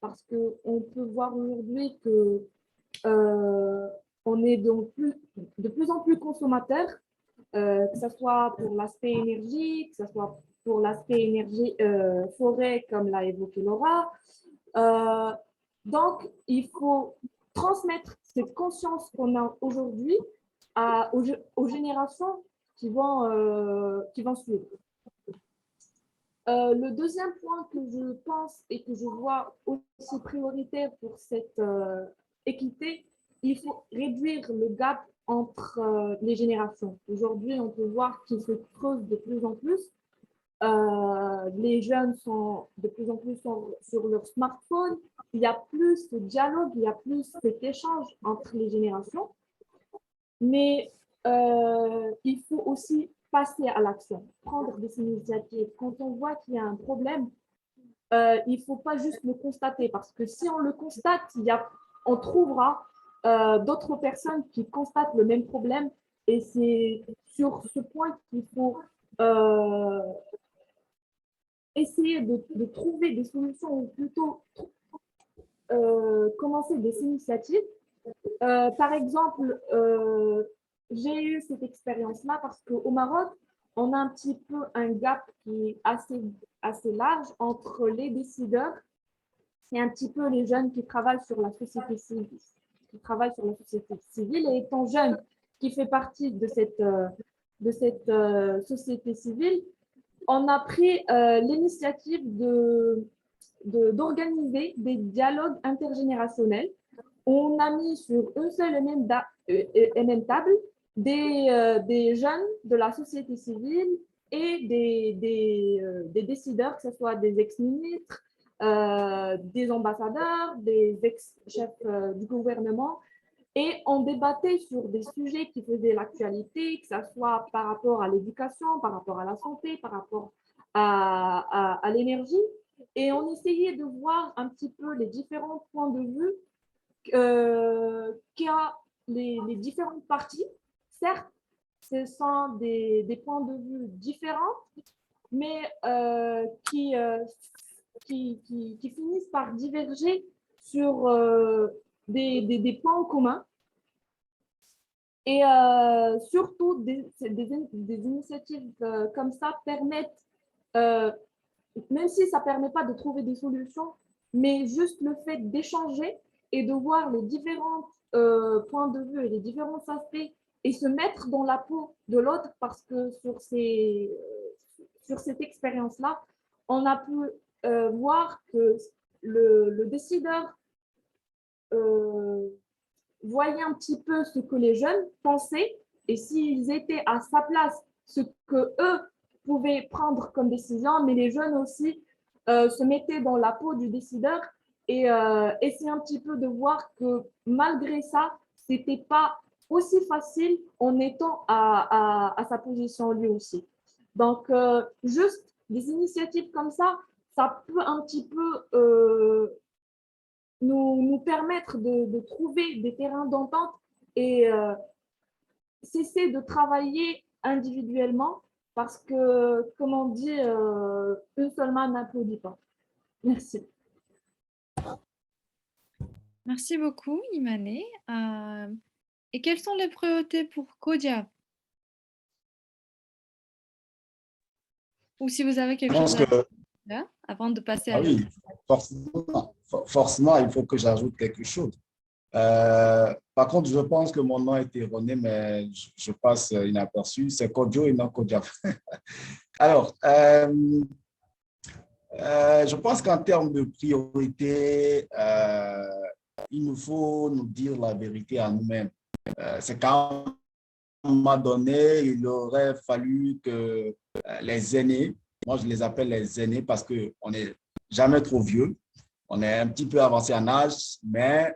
Speaker 6: Parce qu'on peut voir aujourd'hui que on est de plus en plus consommateurs, que ce soit pour l'aspect énergie, que ce soit pour l'aspect énergie forêt, comme l'a évoqué Laura. Donc, il faut transmettre cette conscience qu'on a aujourd'hui aux générations qui vont suivre. Le deuxième point que je pense et que je vois aussi prioritaire pour cette équité, il faut réduire le gap entre les générations. Aujourd'hui, on peut voir qu'il se creuse de plus en plus. Les jeunes sont de plus en plus sur leur smartphone. Il y a plus de dialogue, il y a plus cet échange entre les générations. Mais il faut aussi passer à l'action, prendre des initiatives. Quand on voit qu'il y a un problème, il ne faut pas juste le constater, parce que si on le constate, on trouvera d'autres personnes qui constatent le même problème, et c'est sur ce point qu'il faut essayer de trouver des solutions, ou plutôt commencer des initiatives. Par exemple, j'ai eu cette expérience-là parce qu'au Maroc, on a un petit peu un gap qui est assez large entre les décideurs et un petit peu les jeunes qui travaillent sur la société civile. Et étant jeune qui fait partie de cette société civile, on a pris l'initiative d'organiser des dialogues intergénérationnels. On a mis sur une seule et même table des jeunes de la société civile et des décideurs, que ce soit des ex-ministres, des ambassadeurs, des ex-chefs du gouvernement. Et on débattait sur des sujets qui faisaient l'actualité, que ce soit par rapport à l'éducation, par rapport à la santé, par rapport à l'énergie. Et on essayait de voir un petit peu les différents points de vue qu'il y a les différentes parties. Certes, ce sont des points de vue différents, mais qui finissent par diverger sur des points communs. Et surtout, des initiatives comme ça permettent, même si ça ne permet pas de trouver des solutions, mais juste le fait d'échanger et de voir les différents points de vue et les différents aspects et se mettre dans la peau de l'autre, parce que sur cette expérience-là, on a pu voir que le décideur voyait un petit peu ce que les jeunes pensaient, et s'ils étaient à sa place, ce que eux pouvaient prendre comme décision, mais les jeunes aussi se mettaient dans la peau du décideur et essayaient un petit peu de voir que malgré ça, c'était pas aussi facile en étant à sa position lui aussi. Donc, juste des initiatives comme ça peut un petit peu nous permettre de trouver des terrains d'entente et cesser de travailler individuellement, parce que, comme on dit, une seule main n'applaudit pas. Merci.
Speaker 4: Merci beaucoup, Imane. Et quelles sont les priorités pour Kodia? Ou si vous avez quelque chose à dire avant de passer à
Speaker 7: oui, forcément, il faut que j'ajoute quelque chose. Par contre, je pense que mon nom est erroné, mais je passe inaperçu. C'est Kodjo et non Kodjaf. Alors, je pense qu'en termes de priorité, il nous faut nous dire la vérité à nous-mêmes. C'est qu'à un moment donné, il aurait fallu que les aînés, moi je les appelle les aînés parce qu'on n'est jamais trop vieux, on est un petit peu avancé en âge, mais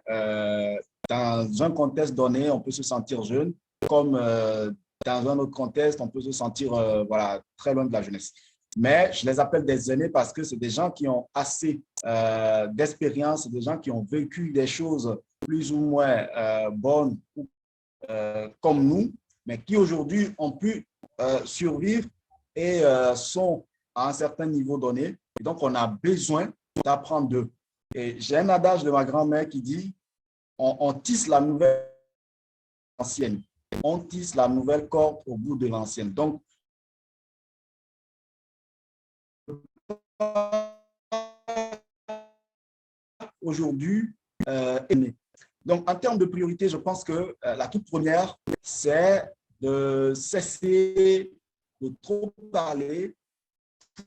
Speaker 7: dans un contexte donné, on peut se sentir jeune, comme dans un autre contexte, on peut se sentir voilà, très loin de la jeunesse. Mais je les appelle des aînés parce que c'est des gens qui ont assez d'expérience, des gens qui ont vécu des choses plus ou moins bonnes comme nous, mais qui aujourd'hui ont pu survivre et sont à un certain niveau donné. Et donc, on a besoin d'apprendre d'eux. Et j'ai un adage de ma grand-mère qui dit on tisse la nouvelle ancienne. On tisse la nouvelle corde au bout de l'ancienne. Donc, aujourd'hui, donc, en termes de priorité, je pense que la toute première, c'est de cesser de trop parler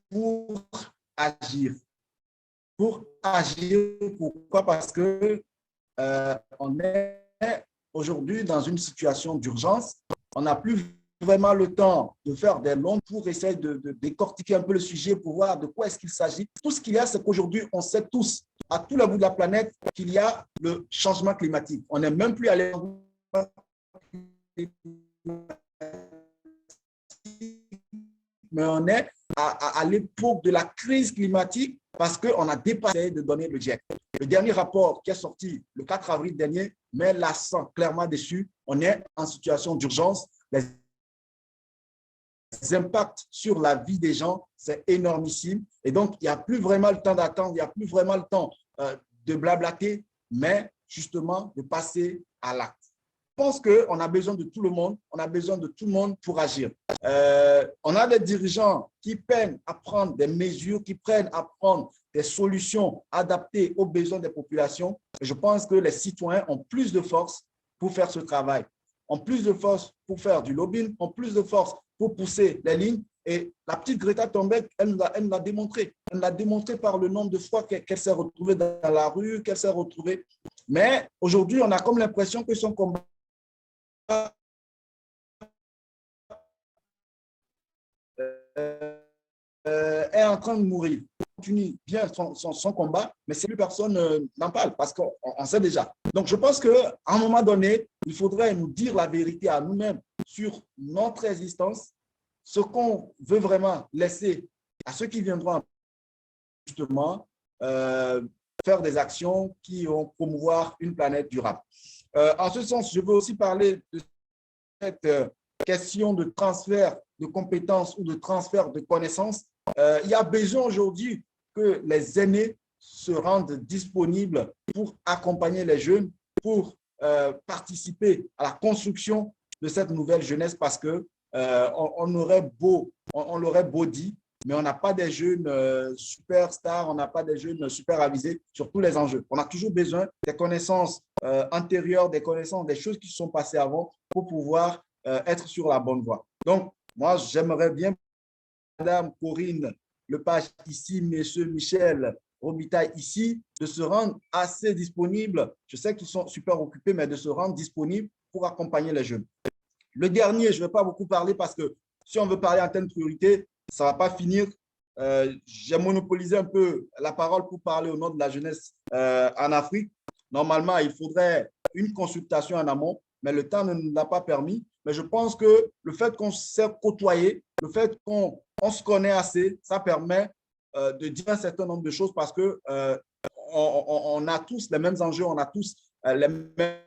Speaker 7: pour agir. Pour agir, pourquoi? Parce que on est aujourd'hui dans une situation d'urgence. On n'a plus vraiment le temps de faire des longues pour essayer de décortiquer un peu le sujet pour voir de quoi est-ce qu'il s'agit. Tout ce qu'il y a, c'est qu'aujourd'hui, on sait tous, à tout le bout de la planète, qu'il y a le changement climatique. On n'est même plus allé mais on est à l'époque de la crise climatique parce qu'on a dépassé de donner le GIEC. Le dernier rapport qui est sorti le 4 avril dernier met l'accent clairement dessus. On est en situation d'urgence. Les impacts sur la vie des gens, c'est énormissime. Et donc, il n'y a plus vraiment le temps d'attendre, il n'y a plus vraiment le temps de blablater, mais justement de passer à l'acte. Je pense qu'on a besoin de tout le monde, on a besoin de tout le monde pour agir. On a des dirigeants qui peinent à prendre des mesures, qui prennent à prendre des solutions adaptées aux besoins des populations. Et je pense que les citoyens ont plus de force pour faire ce travail, ont plus de force pour faire du lobbying, ont plus de force pour pousser les lignes. Et la petite Greta Thunberg, elle l'a démontré. Elle l'a démontré par le nombre de fois qu'elle s'est retrouvée dans la rue, qu'elle s'est retrouvée. Mais aujourd'hui, on a comme l'impression que son combat est en train de mourir. Il continue bien son combat, mais si plus personne n'en parle parce qu'on sait déjà. Donc, je pense qu'à un moment donné, il faudrait nous dire la vérité à nous-mêmes sur notre existence, ce qu'on veut vraiment laisser à ceux qui viendront justement faire des actions qui vont promouvoir une planète durable. En ce sens, je veux aussi parler de cette question de transfert de compétences ou de transfert de connaissances. Il y a besoin aujourd'hui que les aînés se rendent disponibles pour accompagner les jeunes, pour participer à la construction de cette nouvelle jeunesse parce que on l'aurait beau dire, mais on n'a pas des jeunes superstars, on n'a pas des jeunes super avisés sur tous les enjeux. On a toujours besoin des connaissances antérieures, des connaissances, des choses qui se sont passées avant pour pouvoir être sur la bonne voie. Donc, moi, j'aimerais bien, Madame Corinne Lepage ici, Monsieur Michel Robitaille ici, de se rendre assez disponibles. Je sais qu'ils sont super occupés, mais de se rendre disponibles pour accompagner les jeunes. Le dernier, je ne vais pas beaucoup parler parce que si on veut parler en termes de priorité, ça ne va pas finir. J'ai monopolisé un peu la parole pour parler au nom de la jeunesse en Afrique. Normalement, il faudrait une consultation en amont, mais le temps ne nous l'a pas permis. Mais je pense que le fait qu'on s'est côtoyé, le fait qu'on se connaît assez, ça permet de dire un certain nombre de choses parce que on a tous les mêmes enjeux, on a tous les mêmes.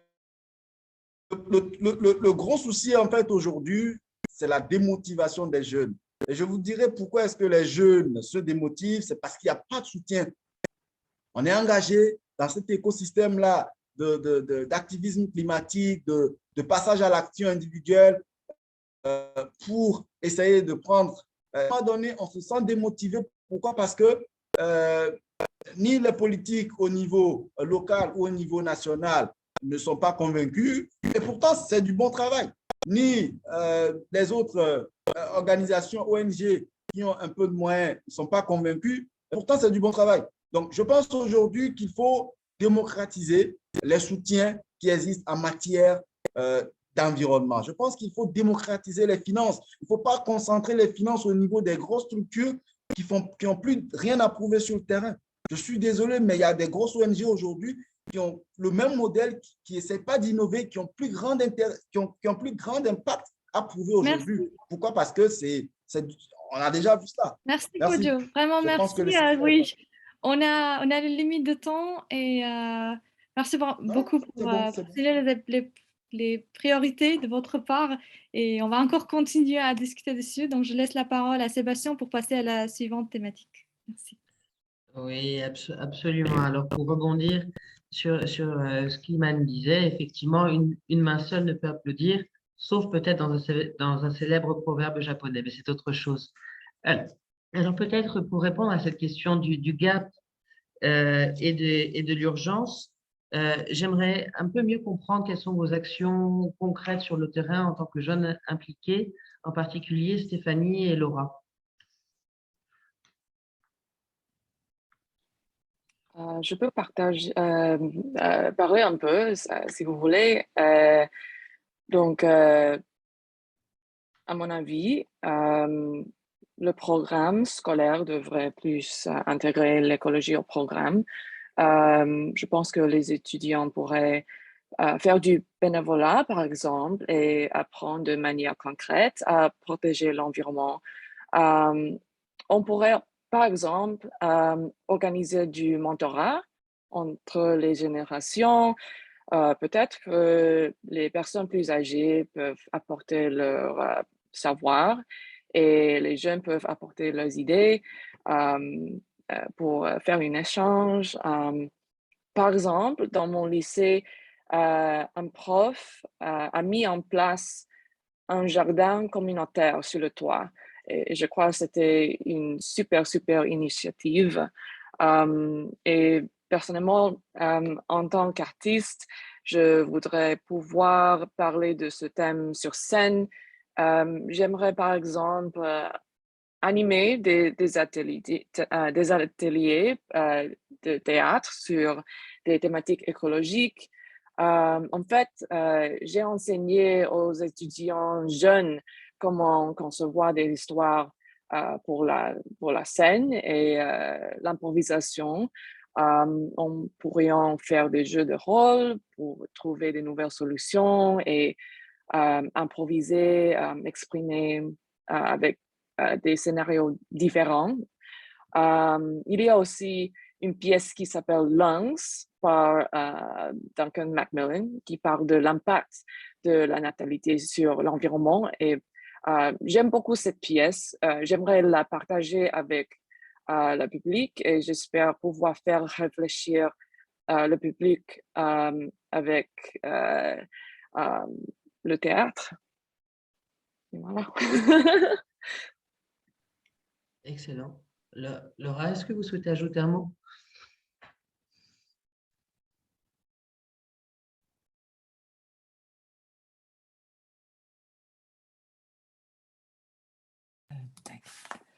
Speaker 7: Le gros souci, en fait, aujourd'hui, c'est la démotivation des jeunes. Et je vous dirai pourquoi est-ce que les jeunes se démotivent, c'est parce qu'il n'y a pas de soutien. On est engagé dans cet écosystème-là d'activisme climatique, de passage à l'action individuelle pour essayer de prendre. À un moment donné, on se sent démotivé. Pourquoi? Parce que ni les politiques au niveau local ou au niveau national ne sont pas convaincus. Et pourtant, c'est du bon travail. Ni les autres organisations ONG qui ont un peu de moyens ne sont pas convaincus. Et pourtant, c'est du bon travail. Donc, je pense aujourd'hui qu'il faut démocratiser les soutiens qui existent en matière d'environnement. Je pense qu'il faut démocratiser les finances. Il ne faut pas concentrer les finances au niveau des grosses structures qui n'ont plus rien à prouver sur le terrain. Je suis désolé, mais il y a des grosses ONG aujourd'hui qui ont le même modèle, qui n'essaient pas d'innover, qui ont plus grand impact à prouver aujourd'hui. Pourquoi? Parce que on a déjà vu ça.
Speaker 4: Merci,
Speaker 7: Merci.
Speaker 4: Kodjo. Vraiment,
Speaker 7: Je pense que
Speaker 4: merci. Oui, on a les limites de temps et merci beaucoup pour préciser les priorités de votre part. Et on va encore continuer à discuter dessus. Donc, je laisse la parole à Sébastien pour passer à la suivante thématique. Merci.
Speaker 1: Oui, absolument. Alors, pour rebondir sur ce qu'Iman disait, effectivement, une main seule ne peut applaudir, sauf peut-être dans un célèbre proverbe japonais, mais c'est autre chose. Alors, peut-être pour répondre à cette question du gap et de l'urgence, j'aimerais un peu mieux comprendre quelles sont vos actions concrètes sur le terrain en tant que jeunes impliqués, en particulier Stéphanie et Laura.
Speaker 10: Je peux parler un peu, si vous voulez. Donc, à mon avis, le programme scolaire devrait plus intégrer l'écologie au programme. Je pense que les étudiants pourraient faire du bénévolat, par exemple, et apprendre de manière concrète à protéger l'environnement. On pourrait, par exemple, organiser du mentorat entre les générations. Peut-être que les personnes plus âgées peuvent apporter leur savoir et les jeunes peuvent apporter leurs idées pour faire un échange. Par exemple, dans mon lycée, un prof a mis en place un jardin communautaire sur le toit. Et je crois que c'était une super initiative. Et personnellement, en tant qu'artiste, je voudrais pouvoir parler de ce thème sur scène. J'aimerais par exemple animer des ateliers de théâtre sur des thématiques écologiques. En fait, j'ai enseigné aux étudiants jeunes comment concevoir des histoires pour la scène et l'improvisation. On pourrait faire des jeux de rôle pour trouver de nouvelles solutions et improviser, exprimer avec des scénarios différents. Il y a aussi une pièce qui s'appelle Lungs par Duncan Macmillan qui parle de l'impact de la natalité sur l'environnement et j'aime beaucoup cette pièce. J'aimerais la partager avec le public et j'espère pouvoir faire réfléchir le public avec le théâtre. Et voilà.
Speaker 1: Excellent. Laura, est-ce que vous souhaitez ajouter un mot?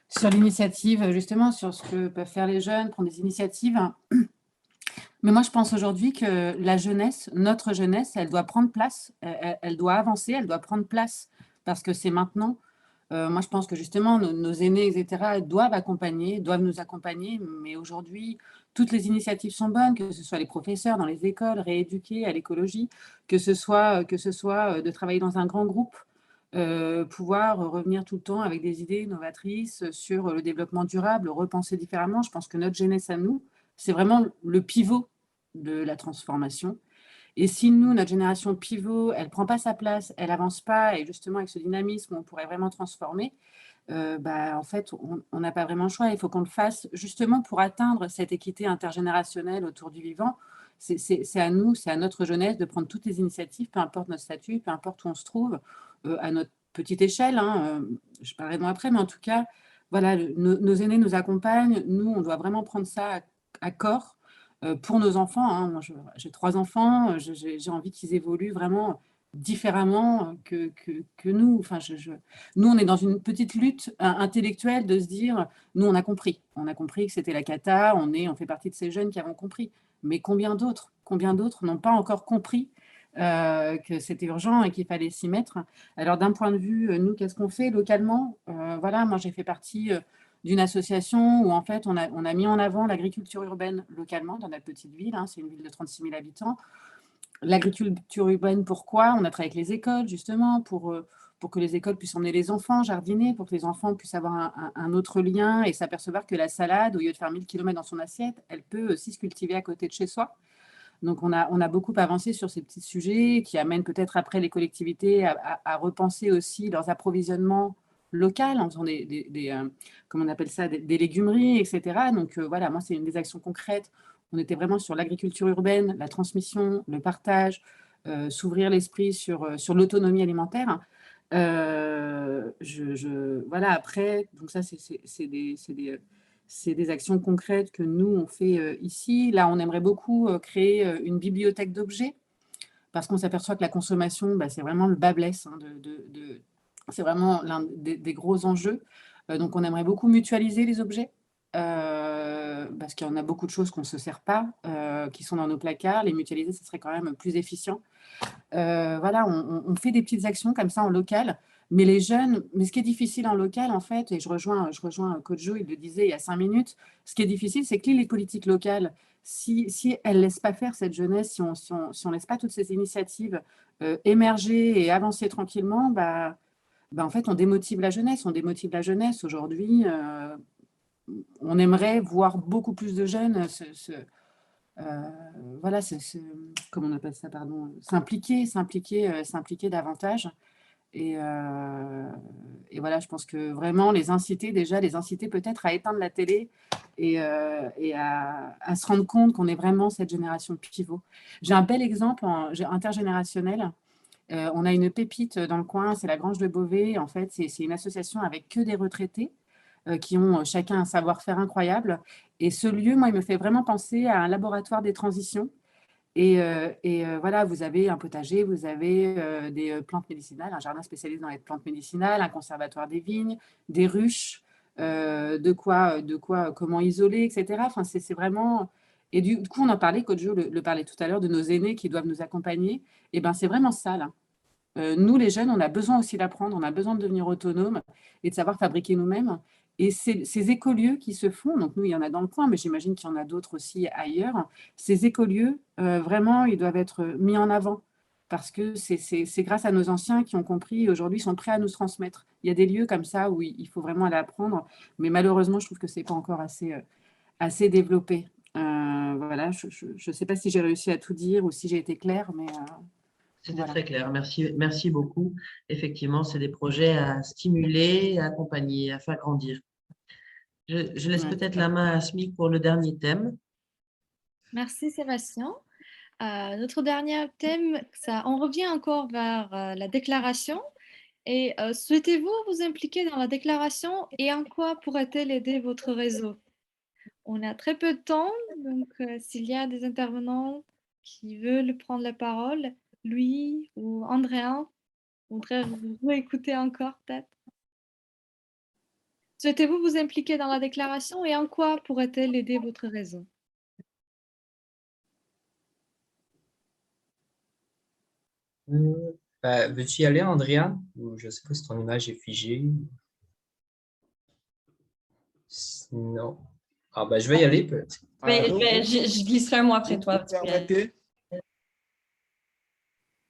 Speaker 9: Sur l'initiative, justement, sur ce que peuvent faire les jeunes, prendre des initiatives. Mais moi, je pense aujourd'hui que la jeunesse, notre jeunesse, elle doit prendre place, elle doit avancer, elle doit prendre place parce que c'est maintenant. Moi, je pense que justement, nos aînés, etc., doivent nous accompagner. Mais aujourd'hui, toutes les initiatives sont bonnes, que ce soit les professeurs dans les écoles, rééduquer à l'écologie, que ce soit de travailler dans un grand groupe, pouvoir revenir tout le temps avec des idées novatrices sur le développement durable, repenser différemment. Je pense que notre jeunesse à nous, c'est vraiment le pivot de la transformation. Et si nous, notre génération pivot, elle ne prend pas sa place, elle n'avance pas, et justement avec ce dynamisme, on pourrait vraiment transformer, en fait, on n'a pas vraiment le choix. Il faut qu'on le fasse justement pour atteindre cette équité intergénérationnelle autour du vivant. C'est à nous, c'est à notre jeunesse de prendre toutes les initiatives, peu importe notre statut, peu importe où on se trouve, à notre petite échelle. Je parlerai de moi après, mais en tout cas, voilà, nos aînés nous accompagnent. Nous, on doit vraiment prendre ça à corps. pour nos enfants. Hein. Moi, j'ai 3 enfants, j'ai envie qu'ils évoluent vraiment différemment que nous. Enfin, nous, on est dans une petite lutte intellectuelle de se dire, nous, on a compris que c'était la cata, on fait partie de ces jeunes qui avons compris. Mais combien d'autres n'ont pas encore compris que c'était urgent et qu'il fallait s'y mettre. Alors, d'un point de vue, nous, qu'est-ce qu'on fait localement? Voilà, moi, j'ai fait partie d'une association où, en fait, on a mis en avant l'agriculture urbaine localement dans notre petite ville. Hein, c'est une ville de 36 000 habitants. L'agriculture urbaine, pourquoi? On a travaillé avec les écoles, justement, pour que les écoles puissent emmener les enfants jardiner, pour que les enfants puissent avoir un autre lien et s'apercevoir que la salade, au lieu de faire 1000 km dans son assiette, elle peut aussi se cultiver à côté de chez soi. Donc, on a beaucoup avancé sur ces petits sujets qui amènent peut-être après les collectivités à repenser aussi leurs approvisionnements locaux en faisant comment on appelle ça, des légumeries, etc. Donc, voilà, moi, c'est une des actions concrètes. On était vraiment sur l'agriculture urbaine, la transmission, le partage, s'ouvrir l'esprit sur l'autonomie alimentaire. Voilà, après, donc ça, c'est des actions concrètes que nous, on fait ici. Là, on aimerait beaucoup créer une bibliothèque d'objets parce qu'on s'aperçoit que la consommation, c'est vraiment le bas blesse. Hein, c'est vraiment l'un des gros enjeux. Donc, on aimerait beaucoup mutualiser les objets parce qu'il y en a beaucoup de choses qu'on ne se sert pas, qui sont dans nos placards. Les mutualiser, ce serait quand même plus efficient. Voilà, on fait des petites actions comme ça en local. Mais les jeunes, ce qui est difficile en local, en fait, et je rejoins Coach Jo, il le disait il y a 5 minutes, ce qui est difficile, c'est que les politiques locales, si elles ne laissent pas faire cette jeunesse, si on ne laisse pas toutes ces initiatives émerger et avancer tranquillement, en fait, on démotive la jeunesse. Aujourd'hui, on aimerait voir beaucoup plus de jeunes voilà, comment on appelle ça, pardon, s'impliquer davantage. Et voilà, je pense que vraiment les inciter peut-être à éteindre la télé et à se rendre compte qu'on est vraiment cette génération pivot. J'ai un bel exemple intergénérationnel. On a une pépite dans le coin, c'est la Grange de Beauvais. En fait, c'est une association avec que des retraités qui ont chacun un savoir-faire incroyable. Et ce lieu, moi, il me fait vraiment penser à un laboratoire des transitions. Et voilà, vous avez un potager, vous avez des plantes médicinales, un jardin spécialisé dans les plantes médicinales, un conservatoire des vignes, des ruches, comment isoler, etc. Enfin, c'est vraiment... Et du coup, on en parlait, Coach Jo le parlait tout à l'heure, de nos aînés qui doivent nous accompagner. Et bien, c'est vraiment ça, là. Nous, les jeunes, on a besoin aussi d'apprendre, on a besoin de devenir autonome et de savoir fabriquer nous-mêmes. Et ces écolieux qui se font, donc nous, il y en a dans le coin, mais j'imagine qu'il y en a d'autres aussi ailleurs, ces écolieux, vraiment, ils doivent être mis en avant parce que c'est grâce à nos anciens qui ont compris, aujourd'hui, sont prêts à nous transmettre. Il y a des lieux comme ça où il faut vraiment aller apprendre, mais malheureusement, je trouve que ce n'est pas encore assez développé. Voilà, je ne sais pas si j'ai réussi à tout dire ou si j'ai été claire, mais...
Speaker 1: C'était
Speaker 9: voilà.
Speaker 1: très clair. Merci beaucoup. Effectivement, c'est des projets à stimuler, à accompagner, à faire grandir. Je laisse peut-être la main à Smik pour le dernier thème.
Speaker 4: Merci Sébastien. Notre dernier thème, on revient encore vers la déclaration. Et souhaitez-vous vous impliquer dans la déclaration et en quoi pourrait-elle aider votre réseau? On a très peu de temps, donc s'il y a des intervenants qui veulent prendre la parole, lui ou Andréa, voudrait vous écouter encore peut-être. Souhaitez-vous vous impliquer dans la déclaration et en quoi pourrait-elle aider votre réseau?
Speaker 5: Veux-tu y aller, Andrea? Ou je ne sais pas si ton image est figée. Sinon. Je vais y aller.
Speaker 8: Je glisserai un mot après toi.
Speaker 7: Vous permettez?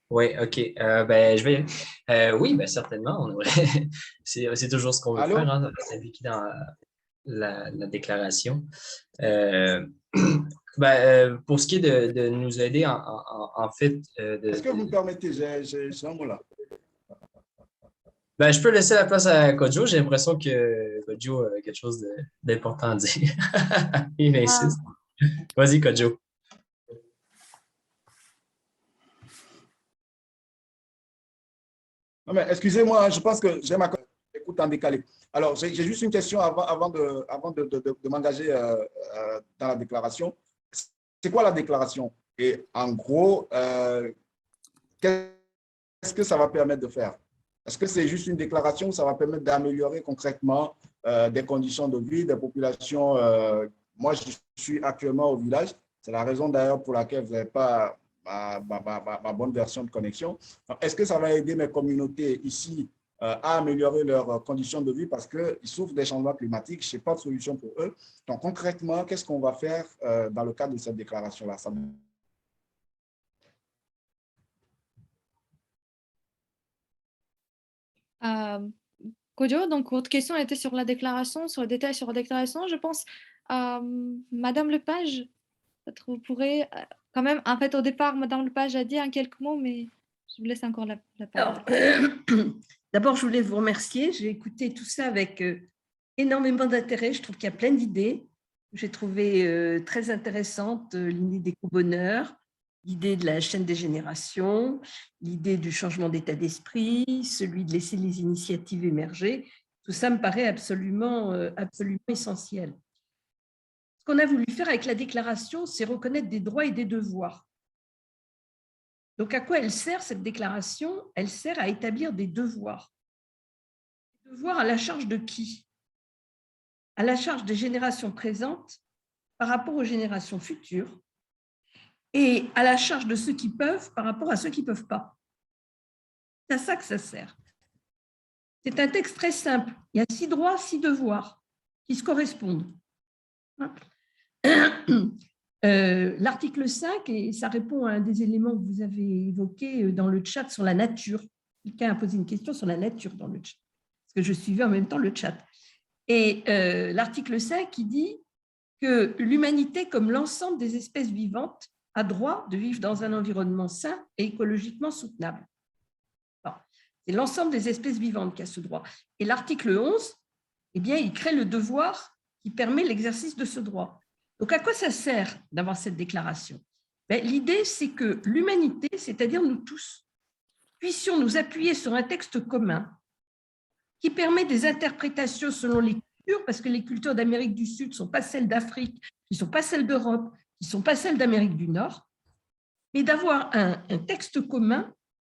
Speaker 5: Oui, OK. Je vais y aller. Oui, certainement. C'est toujours ce qu'on veut faire, hein, s'impliquer dans la déclaration. Pour ce qui est de nous aider, en fait...
Speaker 7: Est-ce que vous me permettez? J'ai un mot là.
Speaker 5: Je peux laisser la place à Kodjo. J'ai l'impression que Kodjo a quelque chose d'important à dire. Il insiste. Vas-y, Kodjo.
Speaker 7: Non, mais excusez-moi, je pense que j'ai ma écoute en décalé. Alors, j'ai juste une question avant de m'engager dans la déclaration. c'est quoi la déclaration? Et en gros, qu'est-ce que ça va permettre de faire? Est-ce que c'est juste une déclaration ou ça va permettre d'améliorer concrètement des conditions de vie des populations? Moi, je suis actuellement au village. C'est la raison d'ailleurs pour laquelle vous n'avez pas ma bonne version de connexion. Est-ce que ça va aider mes communautés ici à améliorer leurs conditions de vie parce qu'ils souffrent des changements climatiques? Je n'ai pas de solution pour eux. Donc, concrètement, qu'est-ce qu'on va faire dans le cadre de cette déclaration-là?
Speaker 4: Kodjo, donc votre question était sur la déclaration, sur le détail sur la déclaration. Je pense, Madame Lepage, peut-être vous pourrez quand même, en fait, au départ, Madame Lepage a dit en quelques mots, mais je vous laisse encore la parole.
Speaker 2: D'abord, je voulais vous remercier. J'ai écouté tout ça avec énormément d'intérêt. Je trouve qu'il y a plein d'idées. J'ai trouvé très intéressante l'idée d'éco-bonheur, l'idée de la chaîne des générations, l'idée du changement d'état d'esprit, celui de laisser les initiatives émerger. Tout ça me paraît absolument essentiel. Ce qu'on a voulu faire avec la déclaration, c'est reconnaître des droits et des devoirs. Donc, à quoi elle sert, cette déclaration? Elle sert à établir des devoirs. Des devoirs à la charge de qui? À la charge des générations présentes par rapport aux générations futures et à la charge de ceux qui peuvent par rapport à ceux qui ne peuvent pas. C'est à ça que ça sert. C'est un texte très simple. Il y a 6 droits, 6 devoirs qui se correspondent. L'article 5, et ça répond à un des éléments que vous avez évoqués dans le chat sur la nature. Quelqu'un a posé une question sur la nature dans le chat, parce que je suivais en même temps le chat. Et l'article 5 qui dit que l'humanité, comme l'ensemble des espèces vivantes, a droit de vivre dans un environnement sain et écologiquement soutenable. Bon, c'est l'ensemble des espèces vivantes qui a ce droit. Et l'article 11, eh bien, il crée le devoir qui permet l'exercice de ce droit. Donc, à quoi ça sert d'avoir cette déclaration? L'idée, c'est que l'humanité, c'est-à-dire nous tous, puissions nous appuyer sur un texte commun qui permet des interprétations selon les cultures, parce que les cultures d'Amérique du Sud ne sont pas celles d'Afrique, qui ne sont pas celles d'Europe, qui ne sont pas celles d'Amérique du Nord, mais d'avoir un texte commun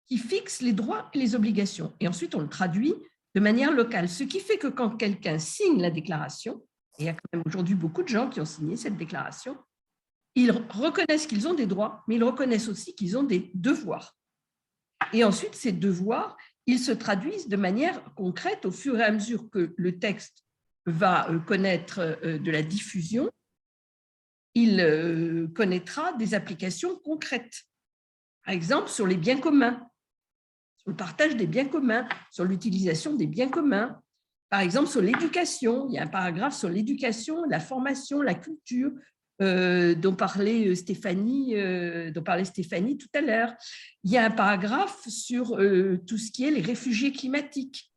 Speaker 2: qui fixe les droits et les obligations. Et ensuite, on le traduit de manière locale. Ce qui fait que quand quelqu'un signe la déclaration, et il y a quand même aujourd'hui beaucoup de gens qui ont signé cette déclaration, ils reconnaissent qu'ils ont des droits, mais ils reconnaissent aussi qu'ils ont des devoirs. Et ensuite, ces devoirs, ils se traduisent de manière concrète au fur et à mesure que le texte va connaître de la diffusion, il connaîtra des applications concrètes. Par exemple, sur les biens communs, sur le partage des biens communs, sur l'utilisation des biens communs. Par exemple, sur l'éducation, il y a un paragraphe sur l'éducation, la formation, la culture, dont parlait Stéphanie tout à l'heure. Il y a un paragraphe sur tout ce qui est les réfugiés climatiques,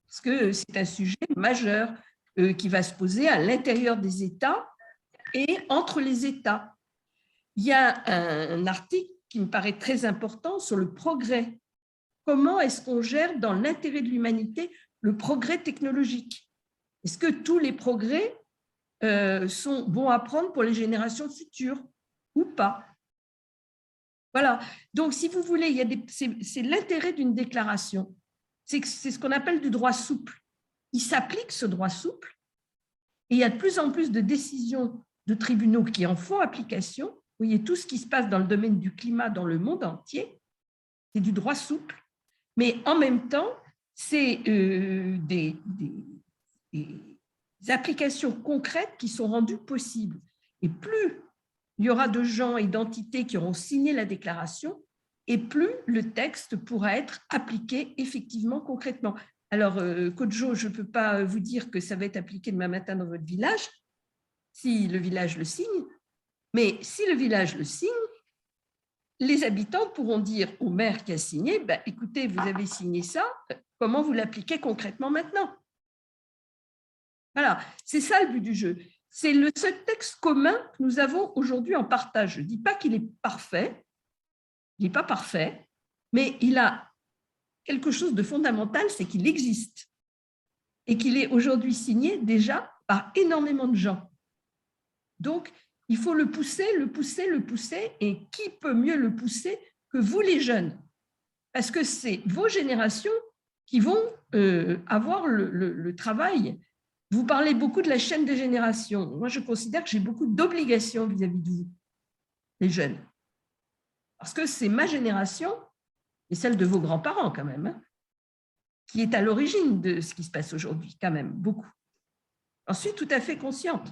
Speaker 2: parce que c'est un sujet majeur qui va se poser à l'intérieur des États et entre les États. Il y a un article qui me paraît très important sur le progrès. Comment est-ce qu'on gère dans l'intérêt de l'humanité le progrès technologique? Est-ce que tous les progrès sont bons à prendre pour les générations futures ou pas? Voilà. Donc, si vous voulez, c'est l'intérêt d'une déclaration. C'est ce qu'on appelle du droit souple. Il s'applique ce droit souple et il y a de plus en plus de décisions de tribunaux qui en font application. Vous voyez, tout ce qui se passe dans le domaine du climat dans le monde entier, c'est du droit souple. Mais en même temps, c'est des applications concrètes qui sont rendues possibles. Et plus il y aura de gens et d'entités qui auront signé la déclaration, et plus le texte pourra être appliqué effectivement, concrètement. Alors, Kodjo, je ne peux pas vous dire que ça va être appliqué demain matin dans votre village, si le village le signe, mais si le village le signe, les habitants pourront dire au maire qui a signé, écoutez, vous avez signé ça, comment vous l'appliquez concrètement maintenant? Voilà, c'est ça le but du jeu. C'est le seul texte commun que nous avons aujourd'hui en partage. Je ne dis pas qu'il est parfait, il n'est pas parfait, mais il a quelque chose de fondamental, c'est qu'il existe et qu'il est aujourd'hui signé déjà par énormément de gens. Donc, Il faut le pousser, le pousser, le pousser. Et qui peut mieux le pousser que vous, les jeunes? Parce que c'est vos générations qui vont avoir le travail. Vous parlez beaucoup de la chaîne des générations. Moi, je considère que j'ai beaucoup d'obligations vis-à-vis de vous, les jeunes. Parce que c'est ma génération, et celle de vos grands-parents quand même, hein, qui est à l'origine de ce qui se passe aujourd'hui, quand même, beaucoup. J'en suis tout à fait consciente.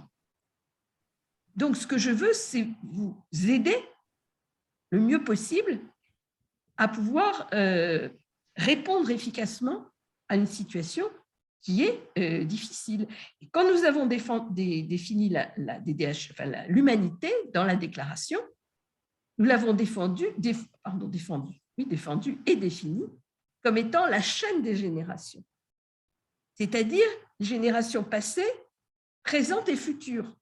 Speaker 2: Donc, ce que je veux, c'est vous aider le mieux possible à pouvoir répondre efficacement à une situation qui est difficile. Et quand nous avons défini l'humanité dans la déclaration, nous l'avons défendu et défini comme étant la chaîne des générations, c'est-à-dire les générations passées, présentes et futures.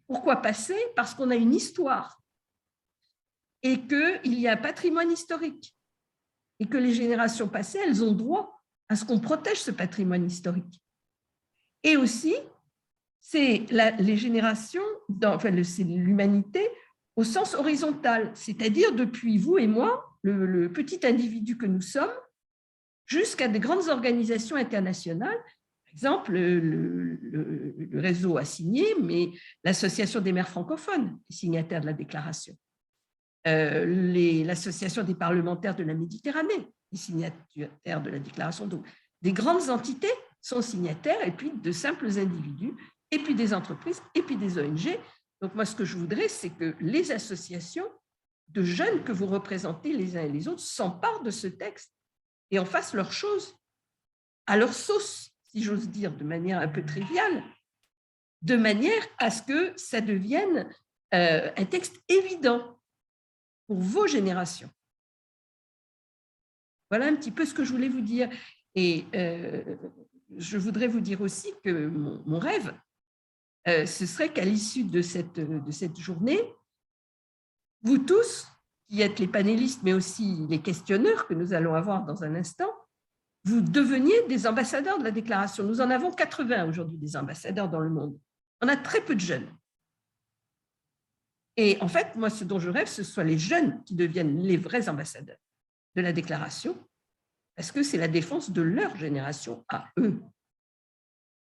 Speaker 2: Pourquoi passées? Parce qu'on a une histoire et qu'il y a un patrimoine historique et que les générations passées, elles ont droit à ce qu'on protège ce patrimoine historique. Et aussi, c'est les générations, c'est l'humanité au sens horizontal, c'est-à-dire depuis vous et moi, le petit individu que nous sommes, jusqu'à des grandes organisations internationales. Par exemple, le réseau a signé, mais l'Association des maires francophones est signataire de la déclaration. L'Association des parlementaires de la Méditerranée est signataire de la déclaration. Donc, des grandes entités sont signataires, et puis de simples individus, et puis des entreprises, et puis des ONG. Donc, moi, ce que je voudrais, c'est que les associations de jeunes que vous représentez les uns et les autres s'emparent de ce texte et en fassent leur chose, à leur sauce, si j'ose dire, de manière un peu triviale, de manière à ce que ça devienne un texte évident pour vos générations. Voilà un petit peu ce que je voulais vous dire. Et je voudrais vous dire aussi que mon rêve, ce serait qu'à l'issue de cette journée, vous tous, qui êtes les panélistes, mais aussi les questionneurs que nous allons avoir dans un instant, vous deveniez des ambassadeurs de la déclaration. Nous en avons 80 aujourd'hui, des ambassadeurs dans le monde. On a très peu de jeunes. Et en fait, moi, ce dont je rêve, ce soit les jeunes qui deviennent les vrais ambassadeurs de la déclaration, parce que c'est la défense de leur génération à eux.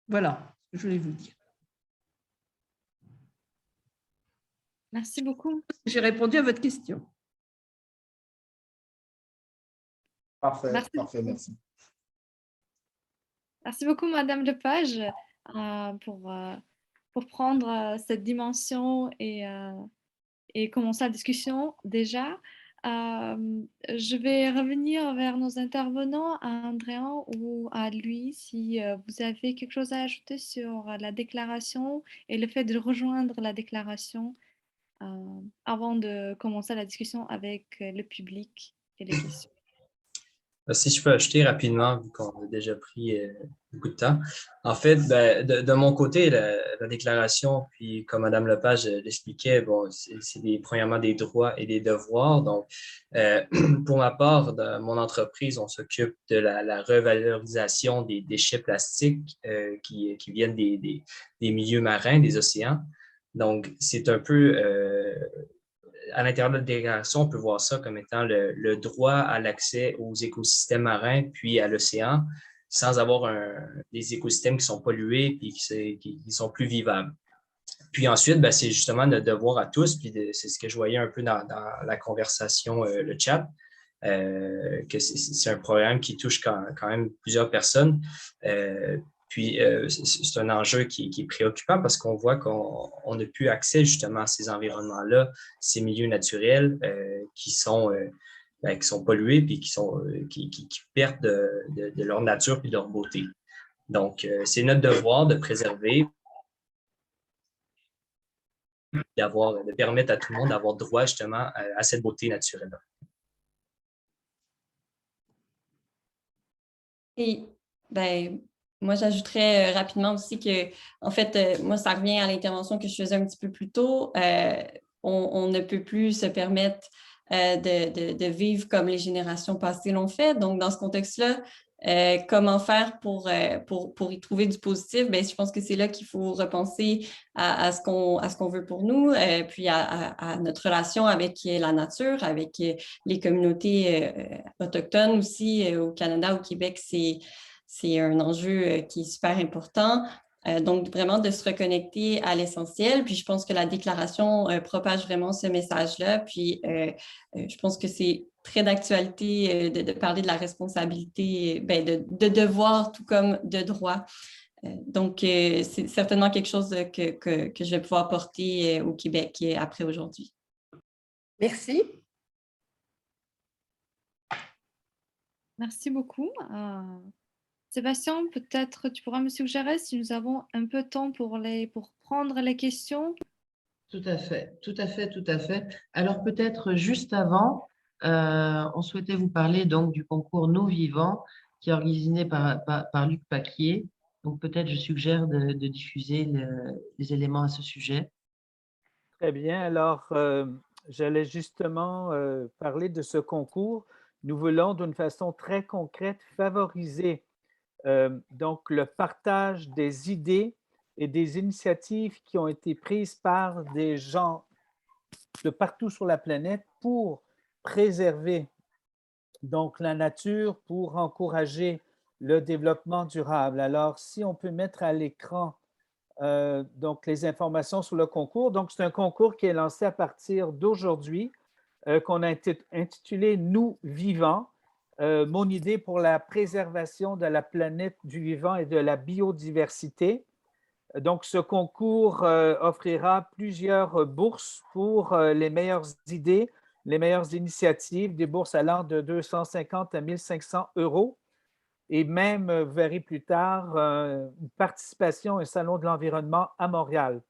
Speaker 2: Voilà ce que je voulais vous dire.
Speaker 4: Merci beaucoup.
Speaker 2: J'ai répondu à votre question.
Speaker 7: Parfait,
Speaker 4: Merci.
Speaker 7: parfait, merci.
Speaker 4: Merci beaucoup, Madame Lepage, pour prendre cette dimension et commencer la discussion déjà. Je vais revenir vers nos intervenants, à Andréan ou à lui, si vous avez quelque chose à ajouter sur la déclaration et le fait de rejoindre la déclaration avant de commencer la discussion avec le public et les questions.
Speaker 5: Si je peux ajouter rapidement, vu qu'on a déjà pris beaucoup de temps. En fait, de mon côté, la déclaration, puis comme Mme Lepage l'expliquait, bon, c'est premièrement des droits et des devoirs. Donc, pour ma part, dans mon entreprise, on s'occupe de la revalorisation des déchets plastiques qui viennent des milieux marins, des océans. Donc, c'est un peu... à l'intérieur de la déclaration, on peut voir ça comme étant le droit à l'accès aux écosystèmes marins puis à l'océan sans avoir des écosystèmes qui sont pollués et qui sont plus vivables. Puis ensuite, c'est justement notre devoir à tous, puis c'est ce que je voyais un peu dans la conversation, le chat, que c'est un programme qui touche quand même plusieurs personnes. Puis, c'est un enjeu qui est préoccupant parce qu'on voit qu'on n'a plus accès justement à ces environnements-là, ces milieux naturels qui sont pollués puis qui perdent de leur nature et de leur beauté. Donc, c'est notre devoir de préserver, de permettre à tout le monde d'avoir droit justement à cette beauté naturelle-là.
Speaker 8: Et, moi, j'ajouterais rapidement aussi que, en fait, moi, ça revient à l'intervention que je faisais un petit peu plus tôt. On ne peut plus se permettre de vivre comme les générations passées l'ont fait. Donc, dans ce contexte-là, Comment faire pour y trouver du positif? Bien, je pense que c'est là qu'il faut repenser à ce qu'on veut pour nous, puis à notre relation avec la nature, avec les communautés autochtones aussi au Canada, au Québec, c'est un enjeu qui est super important. Donc, vraiment de se reconnecter à l'essentiel. Puis, je pense que la déclaration propage vraiment ce message-là. Puis, je pense que c'est très d'actualité de parler de la responsabilité, ben, de devoir tout comme de droit. Donc, c'est certainement quelque chose que je vais pouvoir porter au Québec après aujourd'hui.
Speaker 2: Merci.
Speaker 4: Merci beaucoup. Sébastien, peut-être tu pourras me suggérer si nous avons un peu de temps pour prendre les questions.
Speaker 1: Tout à fait, tout à fait, tout à fait. Alors peut-être juste avant, on souhaitait vous parler donc du concours Nous Vivants qui est organisé par Luc Paquier. Donc peut-être je suggère de diffuser les éléments à ce sujet.
Speaker 3: Très bien. Alors, j'allais justement parler de ce concours. Nous voulons d'une façon très concrète favoriser donc le partage des idées et des initiatives qui ont été prises par des gens de partout sur la planète pour préserver donc la nature, pour encourager le développement durable. Alors, si on peut mettre à l'écran donc les informations sur le concours. Donc, c'est un concours qui est lancé à partir d'aujourd'hui, qu'on a intitulé « Nous vivants ». Mon idée pour la préservation de la planète du vivant et de la biodiversité. Donc, ce concours offrira plusieurs bourses pour les meilleures idées, les meilleures initiatives, des bourses allant de 250 à 1500 euros. Et même, vous verrez plus tard, une participation à un salon de l'environnement à Montréal.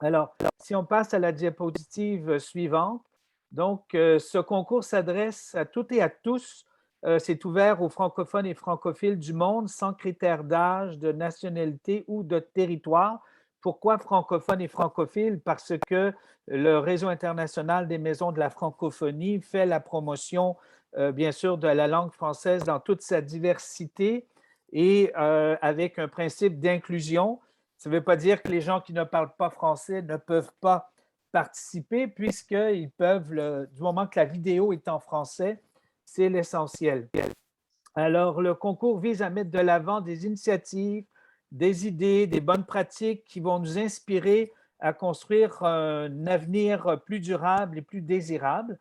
Speaker 3: Alors, si on passe à la diapositive suivante, donc, ce concours s'adresse à toutes et à tous. C'est ouvert aux francophones et francophiles du monde sans critères d'âge, de nationalité ou de territoire. Pourquoi francophones et francophiles? Parce que le Réseau international des maisons de la francophonie fait la promotion, bien sûr, de la langue française dans toute sa diversité et avec un principe d'inclusion. Ça ne veut pas dire que les gens qui ne parlent pas français ne peuvent pas participer, puisqu'ils peuvent, du moment que la vidéo est en français, c'est l'essentiel. Alors, le concours vise à mettre de l'avant des initiatives, des idées, des bonnes pratiques qui vont nous inspirer à construire un avenir plus durable et plus désirable.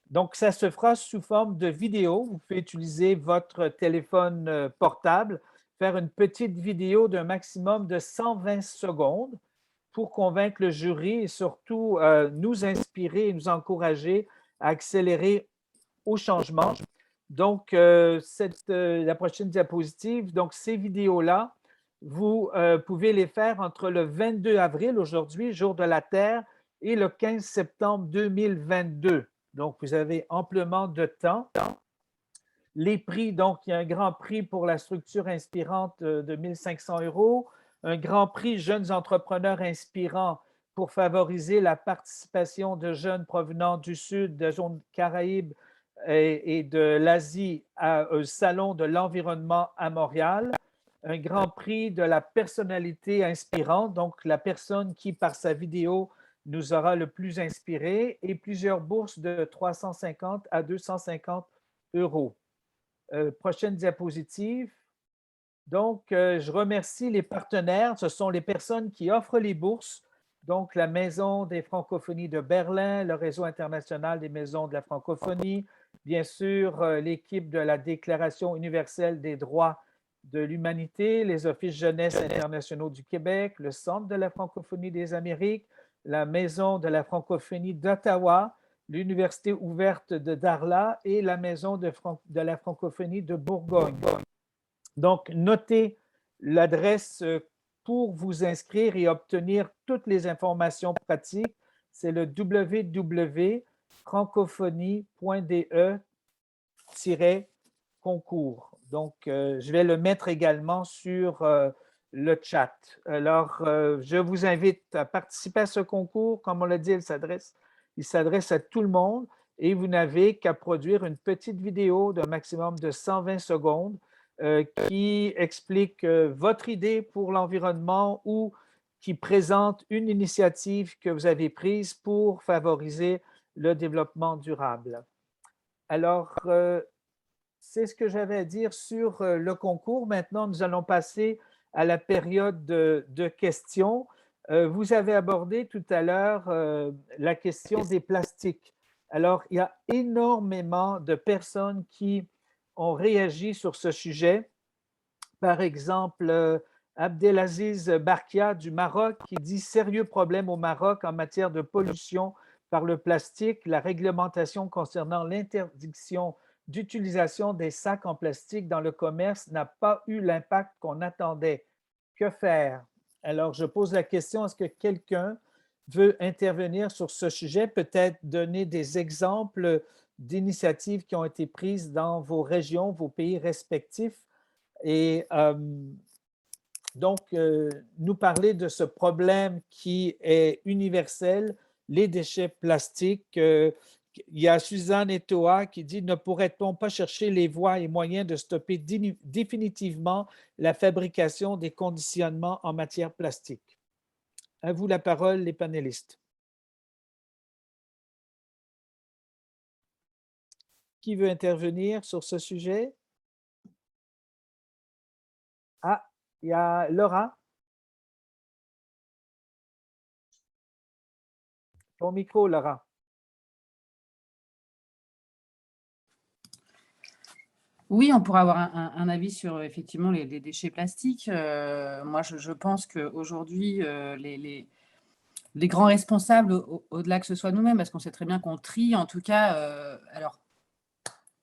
Speaker 3: Donc, ça se fera sous forme de vidéo. Vous pouvez utiliser votre téléphone portable, faire une petite vidéo d'un maximum de 120 secondes pour convaincre le jury et surtout nous inspirer et nous encourager à accélérer au changement. Donc, la prochaine diapositive, donc ces vidéos-là, vous pouvez les faire entre le 22 avril, aujourd'hui, jour de la Terre, et le 15 septembre 2022. Donc, vous avez amplement de temps. Les prix, donc, il y a un grand prix pour la structure inspirante de 1500 euros, un grand prix Jeunes entrepreneurs inspirants pour favoriser la participation de jeunes provenant du Sud, de la zone Caraïbes et de l'Asie au Salon de l'environnement à Montréal, un grand prix de la personnalité inspirante, donc la personne qui, par sa vidéo, nous aura le plus inspiré, et plusieurs bourses de 350 à 250 euros. Prochaine diapositive. Donc, je remercie les partenaires. Ce sont les personnes qui offrent les bourses. Donc, la Maison des francophonies de Berlin, le Réseau international des maisons de la francophonie, bien sûr, l'équipe de la Déclaration universelle des droits de l'humanité, les Offices jeunesse internationaux du Québec, le Centre de la francophonie des Amériques, la Maison de la francophonie d'Ottawa, l'Université ouverte de Darla et la Maison de la francophonie de Bourgogne. Donc, notez l'adresse pour vous inscrire et obtenir toutes les informations pratiques. C'est le www.francophonie.de-concours. Donc, je vais le mettre également sur le chat. Alors, je vous invite à participer à ce concours. Comme on l'a dit, il s'adresse à tout le monde et vous n'avez qu'à produire une petite vidéo d'un maximum de 120 secondes qui explique votre idée pour l'environnement ou qui présente une initiative que vous avez prise pour favoriser le développement durable. Alors, c'est ce que j'avais à dire sur le concours. Maintenant, nous allons passer à la période de questions. Vous avez abordé tout à l'heure la question des plastiques. Alors, il y a énormément de personnes qui ont réagi sur ce sujet. Par exemple, Abdelaziz Barkia du Maroc qui dit « Sérieux problème au Maroc en matière de pollution par le plastique. La réglementation concernant l'interdiction d'utilisation des sacs en plastique dans le commerce n'a pas eu l'impact qu'on attendait. Que faire? » Alors, je pose la question, est-ce que quelqu'un veut intervenir sur ce sujet, peut-être donner des exemples d'initiatives qui ont été prises dans vos régions, vos pays respectifs, et donc nous parler de ce problème qui est universel, les déchets plastiques. Il y a Suzanne Etoa qui dit « Ne pourrait-on pas chercher les voies et moyens de stopper définitivement la fabrication des conditionnements en matière plastique? » À vous la parole, les panélistes. Qui veut intervenir sur ce sujet? Ah, il y a Laura. Ton micro, Laura.
Speaker 9: Oui, on pourra avoir un avis sur effectivement les déchets plastiques. Moi, je pense qu'aujourd'hui, les grands responsables, au-delà que ce soit nous-mêmes, parce qu'on sait très bien qu'on trie, en tout cas, alors,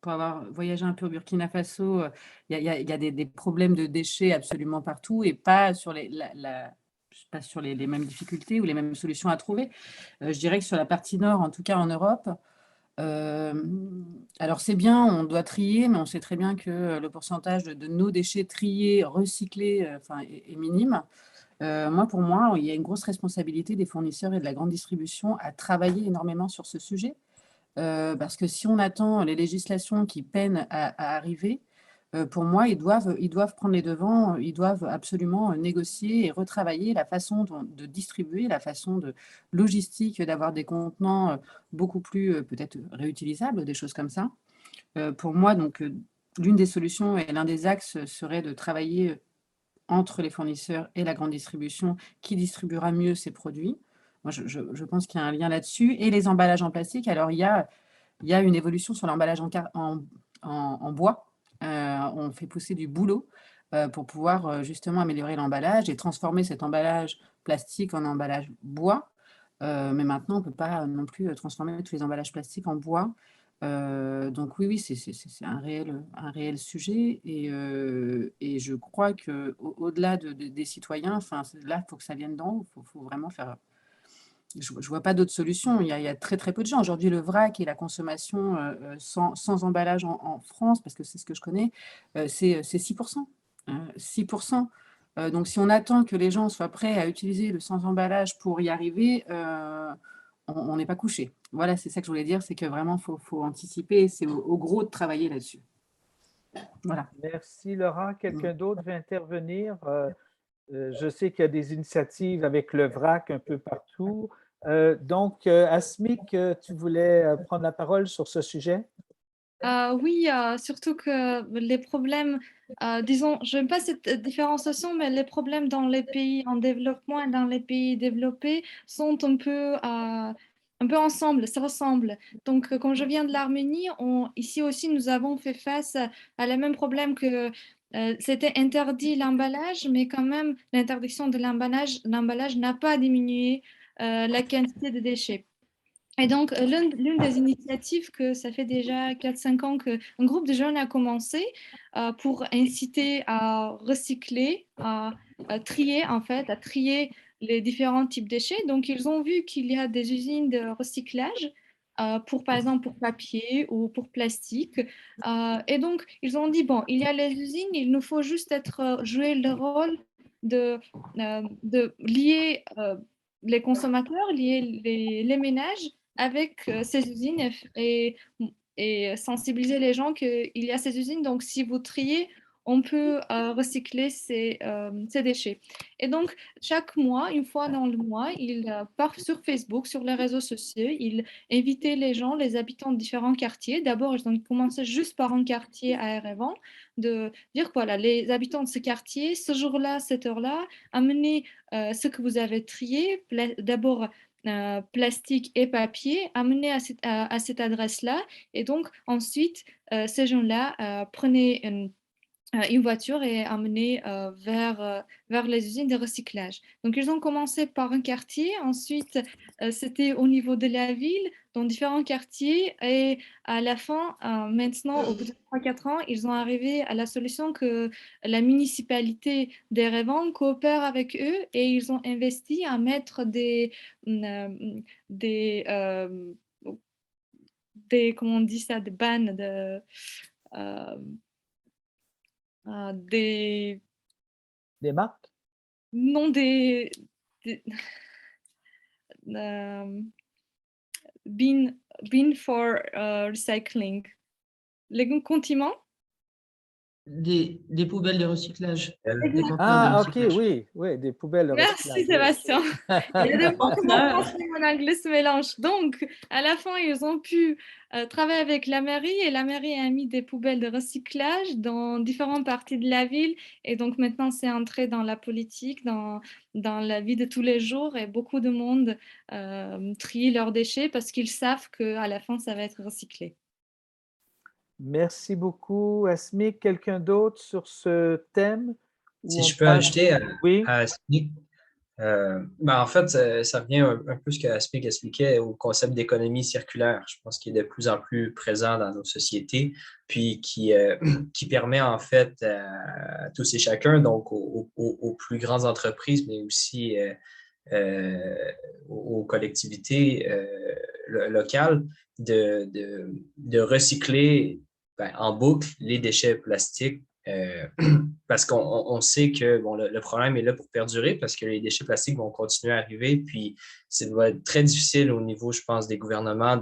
Speaker 9: pour avoir voyagé un peu au Burkina Faso, il y a des problèmes de déchets absolument partout et pas sur pas sur les mêmes difficultés ou les mêmes solutions à trouver. Je dirais que sur la partie nord, en tout cas en Europe, alors c'est bien, on doit trier, mais on sait très bien que le pourcentage de nos déchets triés, recyclés, est minime. Pour moi, il y a une grosse responsabilité des fournisseurs et de la grande distribution à travailler énormément sur ce sujet. Parce que si on attend les législations qui peinent à arriver, pour moi, ils doivent prendre les devants, ils doivent absolument négocier et retravailler la façon de distribuer, la façon de logistique, d'avoir des contenants beaucoup plus peut-être réutilisables, des choses comme ça. Pour moi, donc, l'une des solutions et l'un des axes serait de travailler entre les fournisseurs et la grande distribution qui distribuera mieux ces produits. Moi, je pense qu'il y a un lien là-dessus. Et les emballages en plastique, alors il y a une évolution sur l'emballage en bois. On fait pousser du bouleau pour pouvoir justement améliorer l'emballage et transformer cet emballage plastique en emballage bois. Mais maintenant, on ne peut pas non plus transformer tous les emballages plastiques en bois. Donc oui, c'est un réel sujet et je crois qu'au-delà des citoyens, là, il faut que ça vienne d'en haut. Il faut vraiment faire… Je ne vois pas d'autres solutions. Il y a très, très peu de gens. Aujourd'hui, le vrac et la consommation sans emballage en France, parce que c'est ce que je connais, c'est 6%. 6%. Donc, si on attend que les gens soient prêts à utiliser le sans emballage pour y arriver, on n'est pas couché. Voilà, c'est ça que je voulais dire, c'est que vraiment, il faut anticiper. C'est au gros de travailler là-dessus. Voilà.
Speaker 3: Merci, Laura. Quelqu'un d'autre veut intervenir? Je sais qu'il y a des initiatives avec le vrac un peu partout. Donc, Asmik, tu voulais prendre la parole sur ce sujet?
Speaker 4: Oui, surtout que les problèmes, disons, je n'aime pas cette différenciation, mais les problèmes dans les pays en développement et dans les pays développés sont un peu ensemble, ça ressemble. Donc, quand je viens de l'Arménie, ici aussi, nous avons fait face à le même problème que c'était interdit l'emballage, mais quand même, l'interdiction de l'emballage n'a pas diminué la quantité de déchets. Et donc, l'une des initiatives que ça fait déjà 4-5 ans qu'un groupe de jeunes a commencé pour inciter à recycler, à trier en fait, à trier les différents types de déchets. Donc, ils ont vu qu'il y a des usines de recyclage par exemple, pour papier ou pour plastique. Et donc, ils ont dit, bon, il y a les usines, il nous faut juste jouer le rôle de lier les consommateurs, lier les ménages avec ces usines et sensibiliser les gens qu'il y a ces usines. Donc, si vous triez, on peut recycler ces déchets. Et donc, chaque mois, une fois dans le mois, il part sur Facebook, sur les réseaux sociaux, il invitait les gens, les habitants de différents quartiers. D'abord, ils ont commencé juste par un quartier à Erevan, de dire, voilà, les habitants de ce quartier, ce jour-là, cette heure-là, amenez ce que vous avez trié, d'abord plastique et papier, amenez à cette adresse-là. Et donc, ensuite, ces gens-là prenaient une voiture et amener vers les usines de recyclage. Donc, ils ont commencé par un quartier, ensuite, c'était au niveau de la ville, dans différents quartiers, et à la fin, maintenant, au bout de 3-4 ans, ils ont arrivé à la solution que la municipalité d'Erevan coopère avec eux et ils ont investi à mettre des, euh, comment on dit ça, des bannes euh, des
Speaker 3: Des marques?
Speaker 4: non des euh, bin for recycling. Les condiments?
Speaker 1: Des poubelles de recyclage. Des
Speaker 4: Exact.
Speaker 1: conteneurs de
Speaker 3: Ah, ok,
Speaker 1: recyclage.
Speaker 3: oui, oui, des poubelles de
Speaker 4: Merci
Speaker 3: recyclage.
Speaker 4: Sébastien. Il y a des mots que mon
Speaker 8: Conteneurs.
Speaker 4: français et mon anglais se mélangent. Donc, à la fin, ils ont pu travailler avec la mairie et la mairie a mis des poubelles de recyclage dans différentes parties de la ville. Et donc, maintenant, c'est entré dans la politique, dans la vie de tous les jours et beaucoup de monde trie leurs déchets parce qu'ils savent qu'à la fin, ça va être recyclé.
Speaker 3: Merci beaucoup, Asmik. Quelqu'un d'autre sur ce thème où
Speaker 5: Si
Speaker 3: on
Speaker 5: je peux
Speaker 3: parle?
Speaker 5: ajouter
Speaker 3: Oui,
Speaker 5: à Asmik, en fait, ça revient un peu ce que Aspic expliquait au concept d'économie circulaire. Je pense qu'il est de plus en plus présent dans nos sociétés, puis qui permet en fait à tous et chacun, donc aux plus grandes entreprises, mais aussi aux collectivités locales, de recycler en boucle les déchets plastiques parce qu'on sait que bon, le problème est là pour perdurer parce que les déchets plastiques vont continuer à arriver. Puis, ça va être très difficile au niveau, je pense, des gouvernements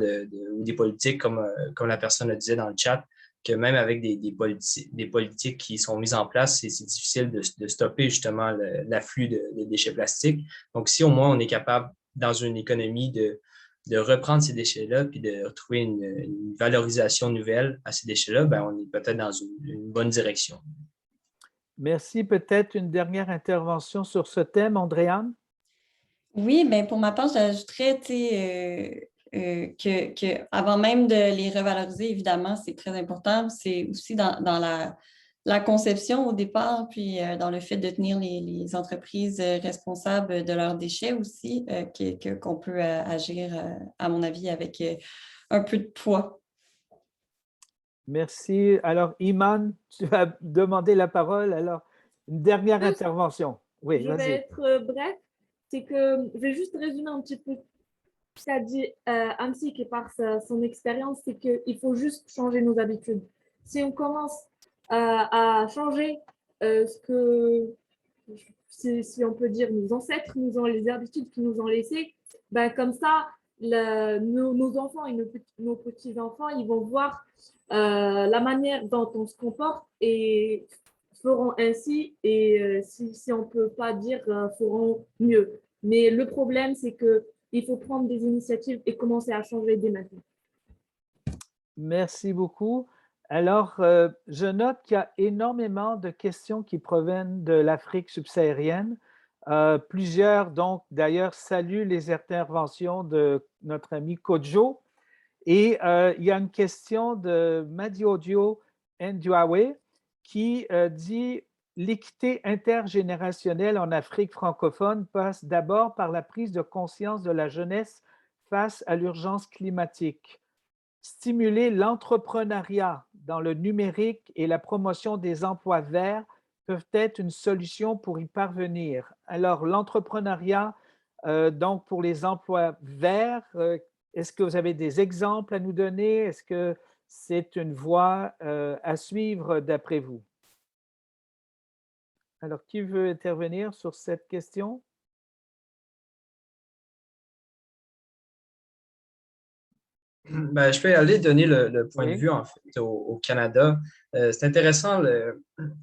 Speaker 5: ou des politiques, comme la personne le disait dans le chat, que même avec des politiques qui sont mises en place, c'est difficile de stopper justement l'afflux de déchets plastiques. Donc, si au moins on est capable, dans une économie, de reprendre ces déchets-là puis de retrouver une valorisation nouvelle à ces déchets-là, ben, on est peut-être dans une bonne direction.
Speaker 3: merci. Peut-être une dernière intervention sur ce thème, Andréane?
Speaker 8: Oui, ben pour ma part, j'ajouterais que avant même de les revaloriser, évidemment, c'est très important. C'est aussi dans la conception au départ, puis dans le fait de tenir les entreprises responsables de leurs déchets aussi, qu'on peut agir, à mon avis, avec un peu de poids.
Speaker 3: Merci. Alors, Iman, tu as demandé la parole. Alors, une dernière intervention. Oui,
Speaker 6: Je vais
Speaker 3: vas-y.
Speaker 6: être bref. C'est que je vais juste résumer un petit peu ce qu'a dit Amsik et par son expérience, c'est qu'il faut juste changer nos habitudes. Si on commence à changer ce que, si on peut dire, nos ancêtres nous ont, les habitudes qu'ils nous ont laissées, ben, comme ça, nos enfants et nos petits-enfants, ils vont voir la manière dont on se comporte et feront ainsi. Et si on ne peut pas dire feront mieux. Mais le problème, c'est qu'il faut prendre des initiatives et commencer à changer dès maintenant.
Speaker 3: Merci beaucoup. Alors, je note qu'il y a énormément de questions qui proviennent de l'Afrique subsaharienne. Plusieurs, donc, d'ailleurs, saluent les interventions de notre ami Kodjo. Et il y a une question de Madiodio Ndiawe qui dit « L'équité intergénérationnelle en Afrique francophone passe d'abord par la prise de conscience de la jeunesse face à l'urgence climatique. Stimuler l'entrepreneuriat dans le numérique et la promotion des emplois verts peuvent être une solution pour y parvenir. » Alors, l'entrepreneuriat, donc pour les emplois verts, est-ce que vous avez des exemples à nous donner? Est-ce que c'est une voie à suivre d'après vous? Alors, qui veut intervenir sur cette question?
Speaker 5: Ben, je peux aller donner le point de
Speaker 3: Oui.
Speaker 5: vue en fait au Canada. C'est intéressant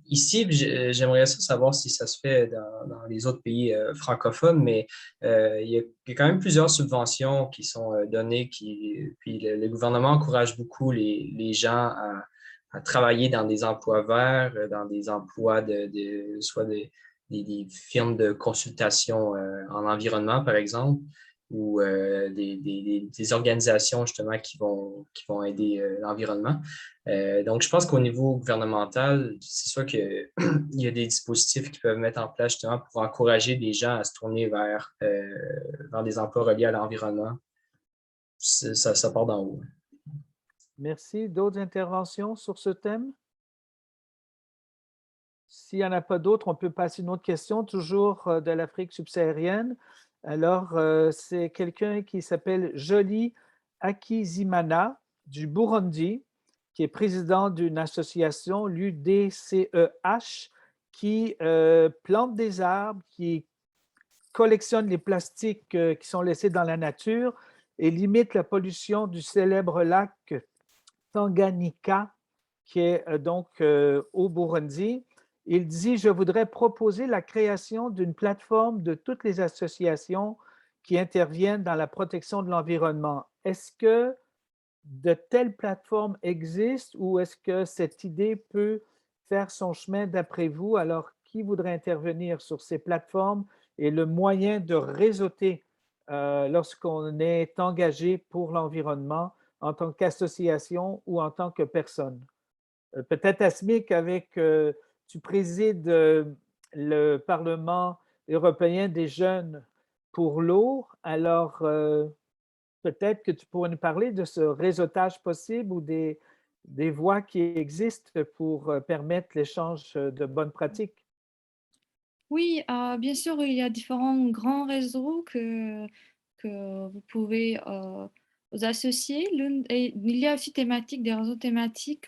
Speaker 5: ici, puis j'aimerais savoir si ça se fait dans les autres pays francophones, mais il y a quand même plusieurs subventions qui sont données, puis le gouvernement encourage beaucoup les gens à travailler dans des emplois verts, dans des emplois soit des firmes de consultation en environnement, par exemple, ou des organisations justement qui vont aider l'environnement. Donc, je pense qu'au niveau gouvernemental, c'est sûr qu'il y a des dispositifs qui peuvent mettre en place justement pour encourager les gens à se tourner vers des emplois reliés à l'environnement. Ça part d'en haut.
Speaker 3: Merci. D'autres interventions sur ce thème? S'il n'y en a pas d'autres, on peut passer à une autre question, toujours de l'Afrique subsaharienne. Alors, c'est quelqu'un qui s'appelle Jolie Akizimana du Burundi, qui est président d'une association, l'UDCEH, qui plante des arbres, qui collectionne les plastiques qui sont laissés dans la nature et limite la pollution du célèbre lac Tanganyika, qui est donc au Burundi. Il dit: je voudrais proposer la création d'une plateforme de toutes les associations qui interviennent dans la protection de l'environnement. Est-ce que de telles plateformes existent ou est-ce que cette idée peut faire son chemin d'après vous? Alors, qui voudrait intervenir sur ces plateformes et le moyen de réseauter lorsqu'on est engagé pour l'environnement en tant qu'association ou en tant que personne? Peut-être Asmik, tu présides le Parlement européen des jeunes pour l'eau. Alors, peut-être que tu pourrais nous parler de ce réseautage possible ou des voies qui existent pour permettre l'échange de bonnes pratiques.
Speaker 4: Oui, bien sûr, il y a différents grands réseaux que vous pouvez vous associer. Et il y a aussi des réseaux thématiques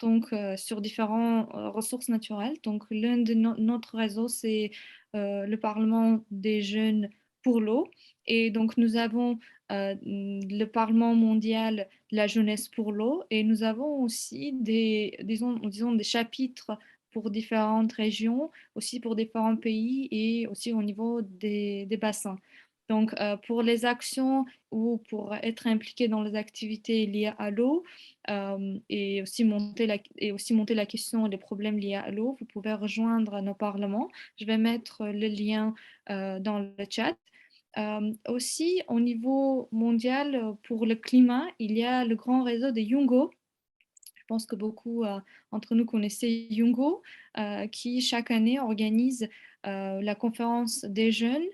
Speaker 4: donc, sur différentes ressources naturelles. Donc, l'un de notre réseau, c'est le Parlement des jeunes pour l'eau. Et donc, nous avons le Parlement mondial de la jeunesse pour l'eau. Et nous avons aussi disons, des chapitres pour différentes régions, aussi pour différents pays et aussi au niveau des bassins. Donc, pour les actions ou pour être impliqué dans les activités liées à l'eau et aussi monter la question des problèmes liés à l'eau, vous pouvez rejoindre nos parlements. Je vais mettre le lien dans le chat. Aussi, au niveau mondial, pour le climat, il y a le grand réseau de Yungo. Je pense que beaucoup entre nous connaissaient Yungo, qui chaque année organise la conférence des jeunes,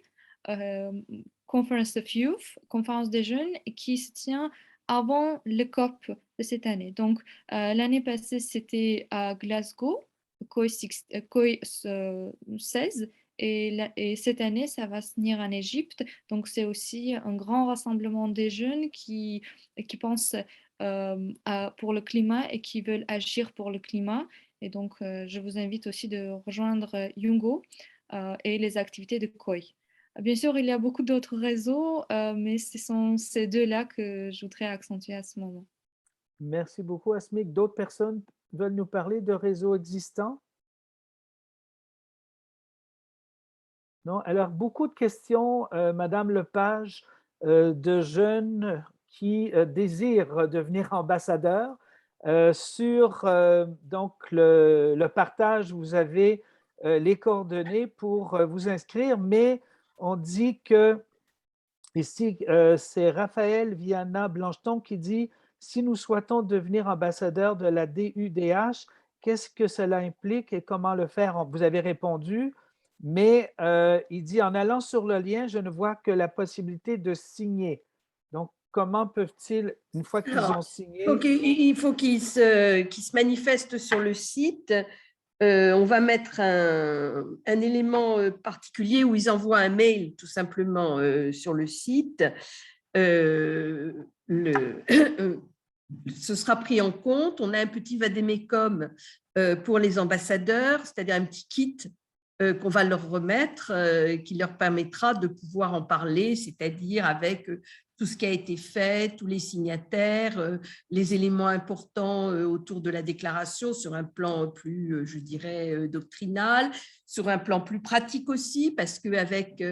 Speaker 4: Conference of Youth, conférence des jeunes, qui se tient avant le COP de cette année. Donc, l'année passée, c'était à Glasgow, COP 16, et cette année, ça va se tenir en Égypte. Donc, c'est aussi un grand rassemblement des jeunes qui pensent pour le climat et qui veulent agir pour le climat. Et donc, je vous invite aussi de rejoindre Yungo et les activités de COI. Bien sûr, il y a beaucoup d'autres réseaux, mais ce sont ces deux-là que je voudrais accentuer à ce moment.
Speaker 3: Merci beaucoup, Asmik. D'autres personnes veulent nous parler de réseaux existants? Non? Alors, beaucoup de questions, Madame Lepage, de jeunes qui désirent devenir ambassadeurs. Sur donc le partage, vous avez les coordonnées pour vous inscrire, mais on dit que, ici, c'est Raphaël Viana Blancheton qui dit: si nous souhaitons devenir ambassadeur de la DUDH, qu'est-ce que cela implique et comment le faire? Vous avez répondu, mais il dit: en allant sur le lien, je ne vois que la possibilité de signer. Donc, comment peuvent-ils, une fois qu'ils ont signé…
Speaker 2: Il faut qu'ils se manifestent sur le site. On va mettre un élément particulier où ils envoient un mail tout simplement sur le site. Ce sera pris en compte. On a un petit vadémécum pour les ambassadeurs, c'est-à-dire un petit kit qu'on va leur remettre, qui leur permettra de pouvoir en parler, c'est-à-dire avec tout ce qui a été fait, tous les signataires, les éléments importants autour de la déclaration sur un plan plus, je dirais, doctrinal, sur un plan plus pratique aussi, parce qu'avec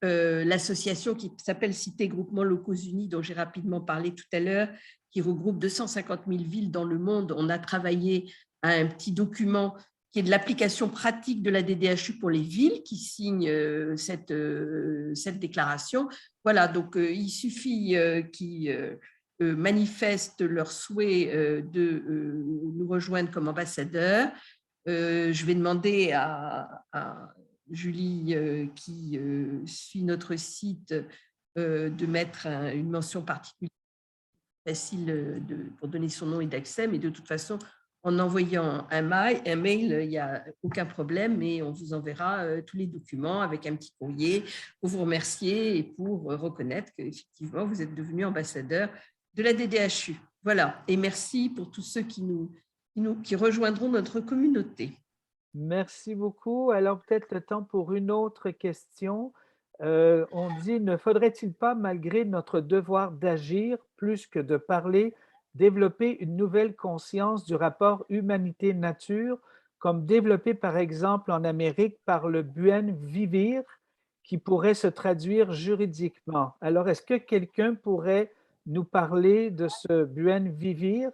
Speaker 2: l'association qui s'appelle Cité Groupements Locaux Unis, dont j'ai rapidement parlé tout à l'heure, qui regroupe 250 000 villes dans le monde, on a travaillé à un petit document qui est de l'application pratique de la DDHU pour les villes qui signent cette déclaration. Voilà, donc il suffit qu'ils manifestent leur souhait de nous rejoindre comme ambassadeurs. Je vais demander à Julie, qui suit notre site, de mettre une mention particulière facile pour donner son nom et d'accès, mais de toute façon, en envoyant un mail, il n'y a aucun problème, et on vous enverra tous les documents avec un petit courrier pour vous remercier et pour reconnaître qu'effectivement, vous êtes devenu ambassadeur de la DDHU. Voilà, et merci pour tous ceux qui rejoindront notre communauté.
Speaker 3: Merci beaucoup. Alors, peut-être le temps pour une autre question. On dit, ne faudrait-il pas, malgré notre devoir d'agir, plus que de parler, développer une nouvelle conscience du rapport humanité-nature, comme développé par exemple en Amérique par le Buen Vivir, qui pourrait se traduire juridiquement. Alors, est-ce que quelqu'un pourrait nous parler de ce Buen Vivir,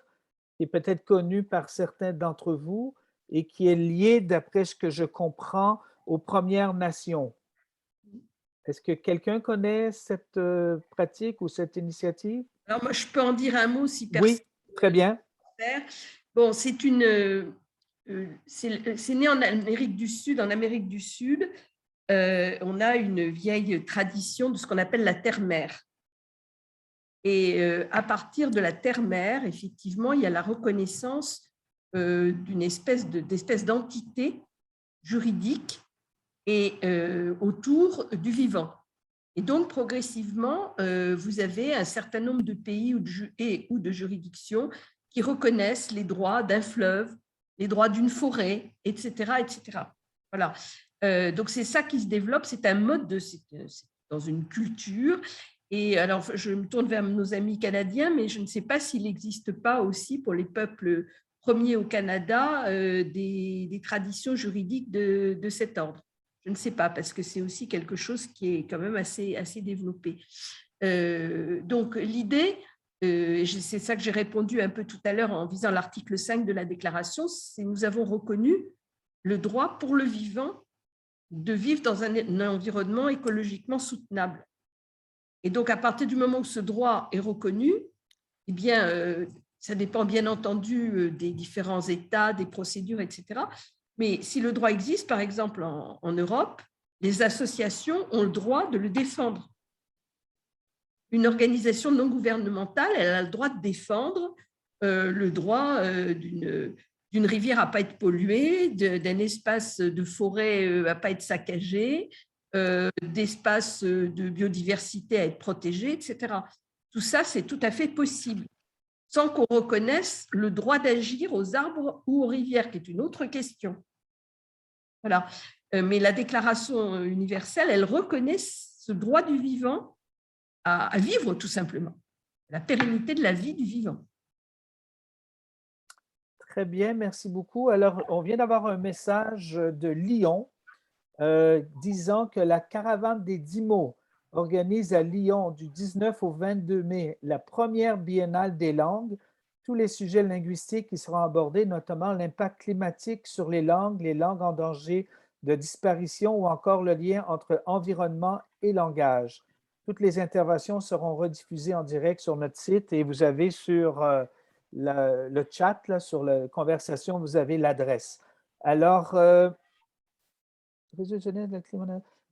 Speaker 3: qui est peut-être connu par certains d'entre vous et qui est lié, d'après ce que je comprends, aux Premières Nations? Est-ce que quelqu'un connaît cette pratique ou cette initiative?
Speaker 2: Alors, moi, je peux en dire un mot si
Speaker 3: personne. Oui, très bien.
Speaker 2: Bon, c'est né en Amérique du Sud. En Amérique du Sud, on a une vieille tradition de ce qu'on appelle la terre-mère. Et à partir de la terre-mère, effectivement, il y a la reconnaissance d'une espèce d'entité juridique et autour du vivant. Et donc, progressivement, vous avez un certain nombre de pays ou de juridictions qui reconnaissent les droits d'un fleuve, les droits d'une forêt, etc., etc. Voilà. Donc, c'est ça qui se développe. C'est un mode dans une culture. Et alors, je me tourne vers nos amis canadiens, mais je ne sais pas s'il n'existe pas aussi pour les peuples premiers au Canada des traditions juridiques de cet ordre. Je ne sais pas, parce que c'est aussi quelque chose qui est quand même assez développé. Donc, l'idée, c'est ça que j'ai répondu un peu tout à l'heure en visant l'article 5 de la déclaration, c'est nous avons reconnu le droit pour le vivant de vivre dans un environnement écologiquement soutenable. Et donc, à partir du moment où ce droit est reconnu, eh bien, ça dépend bien entendu des différents États, des procédures, etc. Mais si le droit existe, par exemple en Europe, les associations ont le droit de le défendre. Une organisation non gouvernementale, elle a le droit de défendre le droit d'une rivière à ne pas être polluée, d'un espace de forêt à ne pas être saccagé, d'espaces de biodiversité à être protégé, etc. Tout ça, c'est tout à fait possible, sans qu'on reconnaisse le droit d'agir aux arbres ou aux rivières, qui est une autre question. Voilà. Mais la Déclaration universelle, elle reconnaît ce droit du vivant à vivre, tout simplement, la pérennité de la vie du vivant.
Speaker 3: Très bien, merci beaucoup. Alors, on vient d'avoir un message de Lyon disant que la Caravane des 10 mots organise à Lyon du 19 au 22 mai la première biennale des langues. Tous les sujets linguistiques qui seront abordés, notamment l'impact climatique sur les langues en danger de disparition ou encore le lien entre environnement et langage. Toutes les interventions seront rediffusées en direct sur notre site et vous avez sur le chat, là, sur la conversation, vous avez l'adresse. Alors,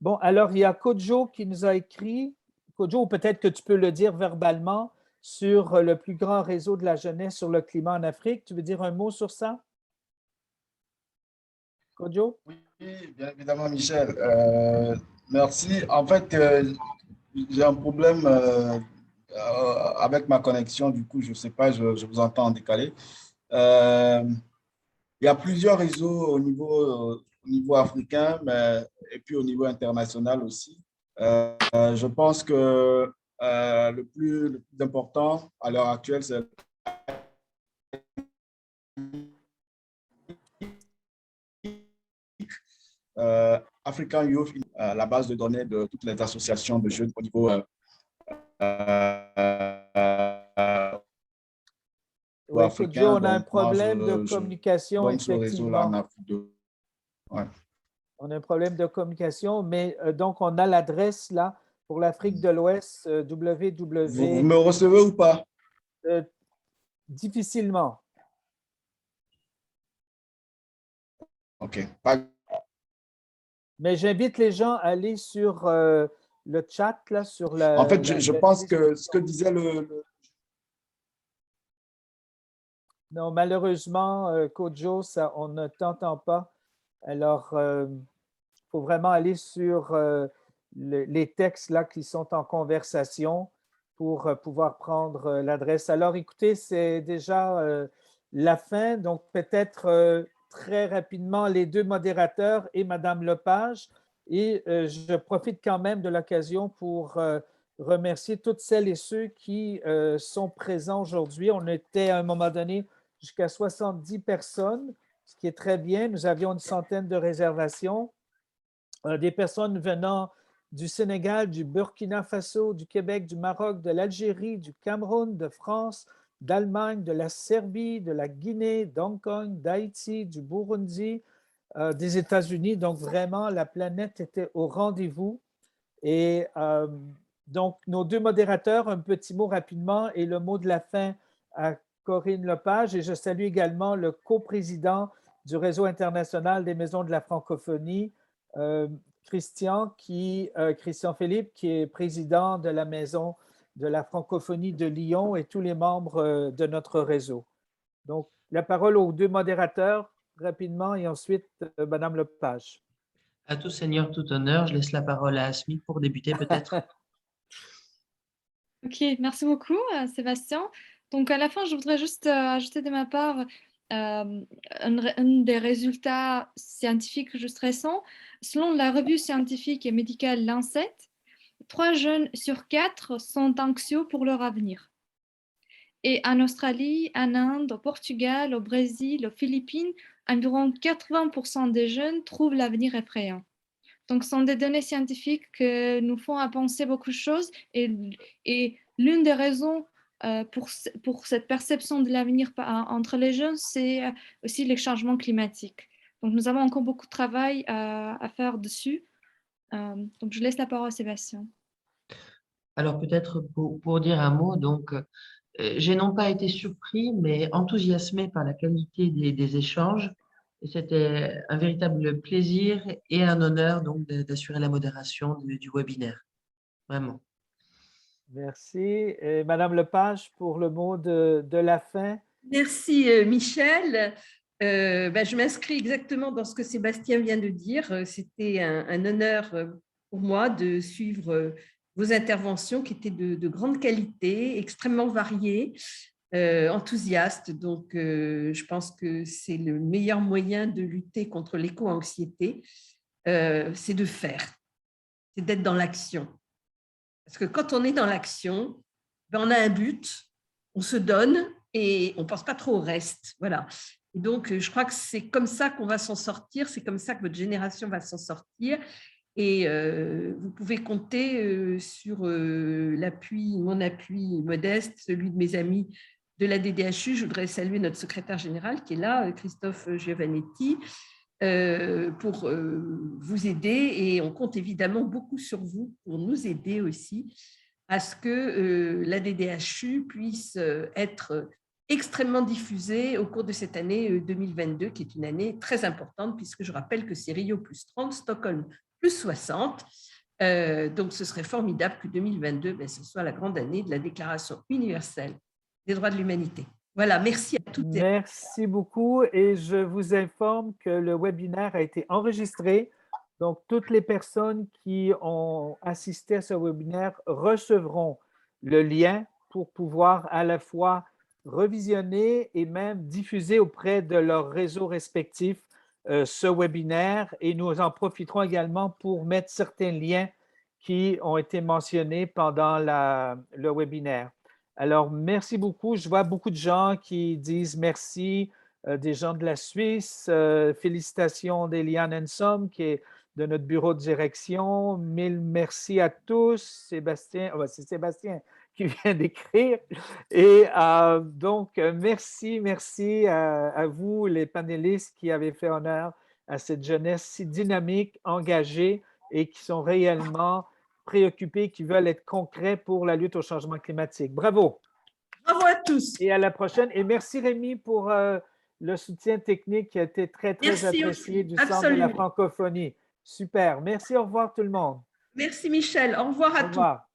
Speaker 3: bon, alors il y a Kojo qui nous a écrit, Kojo, peut-être que tu peux le dire verbalement, sur le plus grand réseau de la jeunesse sur le climat en Afrique. Tu veux dire un mot sur ça? Kojo?
Speaker 7: Oui, bien évidemment, Michel. Merci. En fait, j'ai un problème avec ma connexion. Du coup, je ne sais pas, je vous entends en décalé. Il y a plusieurs réseaux au niveau au niveau africain, mais, et puis au niveau international aussi. Je pense que le plus important à l'heure actuelle, c'est African Youth, la base de données de toutes les associations de jeunes au niveau
Speaker 3: Oui,
Speaker 7: africain.
Speaker 3: Kodjo, on a un
Speaker 7: Donc, moi,
Speaker 3: problème de
Speaker 7: je
Speaker 3: communication,
Speaker 7: donne ce réseau-là en
Speaker 3: effectivement.
Speaker 7: Afrique de... Ouais.
Speaker 3: On a un problème de communication, mais donc on a l'adresse là pour l'Afrique de l'Ouest,
Speaker 7: Vous me recevez ou pas?
Speaker 3: Difficilement.
Speaker 7: OK.
Speaker 3: Mais j'invite les gens à aller sur le chat, là, sur la...
Speaker 7: En fait, je pense que ce que disait
Speaker 3: Non, malheureusement, Kodjo, ça, on ne t'entend pas. Alors, il faut vraiment aller sur les textes là qui sont en conversation pour pouvoir prendre l'adresse. Alors, écoutez, c'est déjà la fin. Donc, peut-être très rapidement, les deux modérateurs et Madame Lepage. Et je profite quand même de l'occasion pour remercier toutes celles et ceux qui sont présents aujourd'hui. On était à un moment donné jusqu'à 70 personnes, ce qui est très bien. Nous avions une centaine de réservations. Des personnes venant du Sénégal, du Burkina Faso, du Québec, du Maroc, de l'Algérie, du Cameroun, de France, d'Allemagne, de la Serbie, de la Guinée, d'Hong Kong, d'Haïti, du Burundi, des États-Unis. Donc, vraiment, la planète était au rendez-vous. Et donc, nos deux modérateurs, un petit mot rapidement et le mot de la fin à Corinne Lepage. Et je salue également le coprésident du Réseau international des maisons de la francophonie, Christian Philippe, qui est président de la Maison de la francophonie de Lyon et tous les membres de notre réseau. Donc, la parole aux deux modérateurs rapidement et ensuite Madame Lepage.
Speaker 1: À tout seigneur, tout honneur, je laisse la parole à Asmi pour débuter peut-être.
Speaker 4: Ok, merci beaucoup, Sébastien. Donc, à la fin, je voudrais juste ajouter de ma part un des résultats scientifiques juste récents. Selon la revue scientifique et médicale Lancet, 3 jeunes sur 4 sont anxieux pour leur avenir. Et en Australie, en Inde, au Portugal, au Brésil, aux Philippines, environ 80% des jeunes trouvent l'avenir effrayant. Donc, ce sont des données scientifiques qui nous font à penser beaucoup de choses. Et l'une des raisons pour cette perception de l'avenir entre les jeunes, c'est aussi les changements climatiques. Donc, nous avons encore beaucoup de travail à faire dessus. Donc, je laisse la parole à Sébastien.
Speaker 1: Alors, peut-être pour dire un mot, donc, j'ai non pas été surpris, mais enthousiasmé par la qualité des échanges. Et c'était un véritable plaisir et un honneur donc d'assurer la modération du webinaire. Vraiment.
Speaker 3: Merci. Et Madame Lepage, pour le mot de la fin.
Speaker 2: Merci, Michel. Je m'inscris exactement dans ce que Sébastien vient de dire. C'était un honneur pour moi de suivre vos interventions qui étaient de grande qualité, extrêmement variées, enthousiastes. Donc, je pense que c'est le meilleur moyen de lutter contre l'éco-anxiété, c'est de faire, c'est d'être dans l'action. Parce que quand on est dans l'action, on a un but, on se donne et on ne pense pas trop au reste. Voilà. Et donc, je crois que c'est comme ça qu'on va s'en sortir, c'est comme ça que votre génération va s'en sortir. Et vous pouvez compter sur mon appui modeste, celui de mes amis de la DDHU. Je voudrais saluer notre secrétaire général qui est là, Christophe Giovannetti, pour vous aider. Et on compte évidemment beaucoup sur vous pour nous aider aussi à ce que la DDHU puisse être extrêmement diffusée au cours de cette année 2022, qui est une année très importante, puisque je rappelle que c'est Rio plus 30, Stockholm plus 60. Donc, ce serait formidable que 2022, ce soit la grande année de la Déclaration universelle des droits de l'humanité. Voilà, merci à toutes.
Speaker 3: Merci beaucoup et je vous informe que le webinaire a été enregistré. Donc, toutes les personnes qui ont assisté à ce webinaire recevront le lien pour pouvoir à la fois revisionner et même diffuser auprès de leurs réseaux respectifs ce webinaire et nous en profiterons également pour mettre certains liens qui ont été mentionnés pendant le webinaire. Alors, merci beaucoup. Je vois beaucoup de gens qui disent merci, des gens de la Suisse. Félicitations d'Eliane Ensom, qui est de notre bureau de direction. Mille merci à tous. Sébastien, c'est Sébastien qui vient d'écrire. Et donc, merci à vous, les panélistes qui avez fait honneur à cette jeunesse si dynamique, engagée et qui sont réellement préoccupés, qui veulent être concrets pour la lutte au changement climatique. Bravo!
Speaker 2: Bravo à tous!
Speaker 3: Et à la prochaine. Et merci Rémi pour le soutien technique qui a été très apprécié du Centre de la francophonie. Super. Merci. Au revoir tout le monde.
Speaker 2: Merci Michel. Au revoir à tous.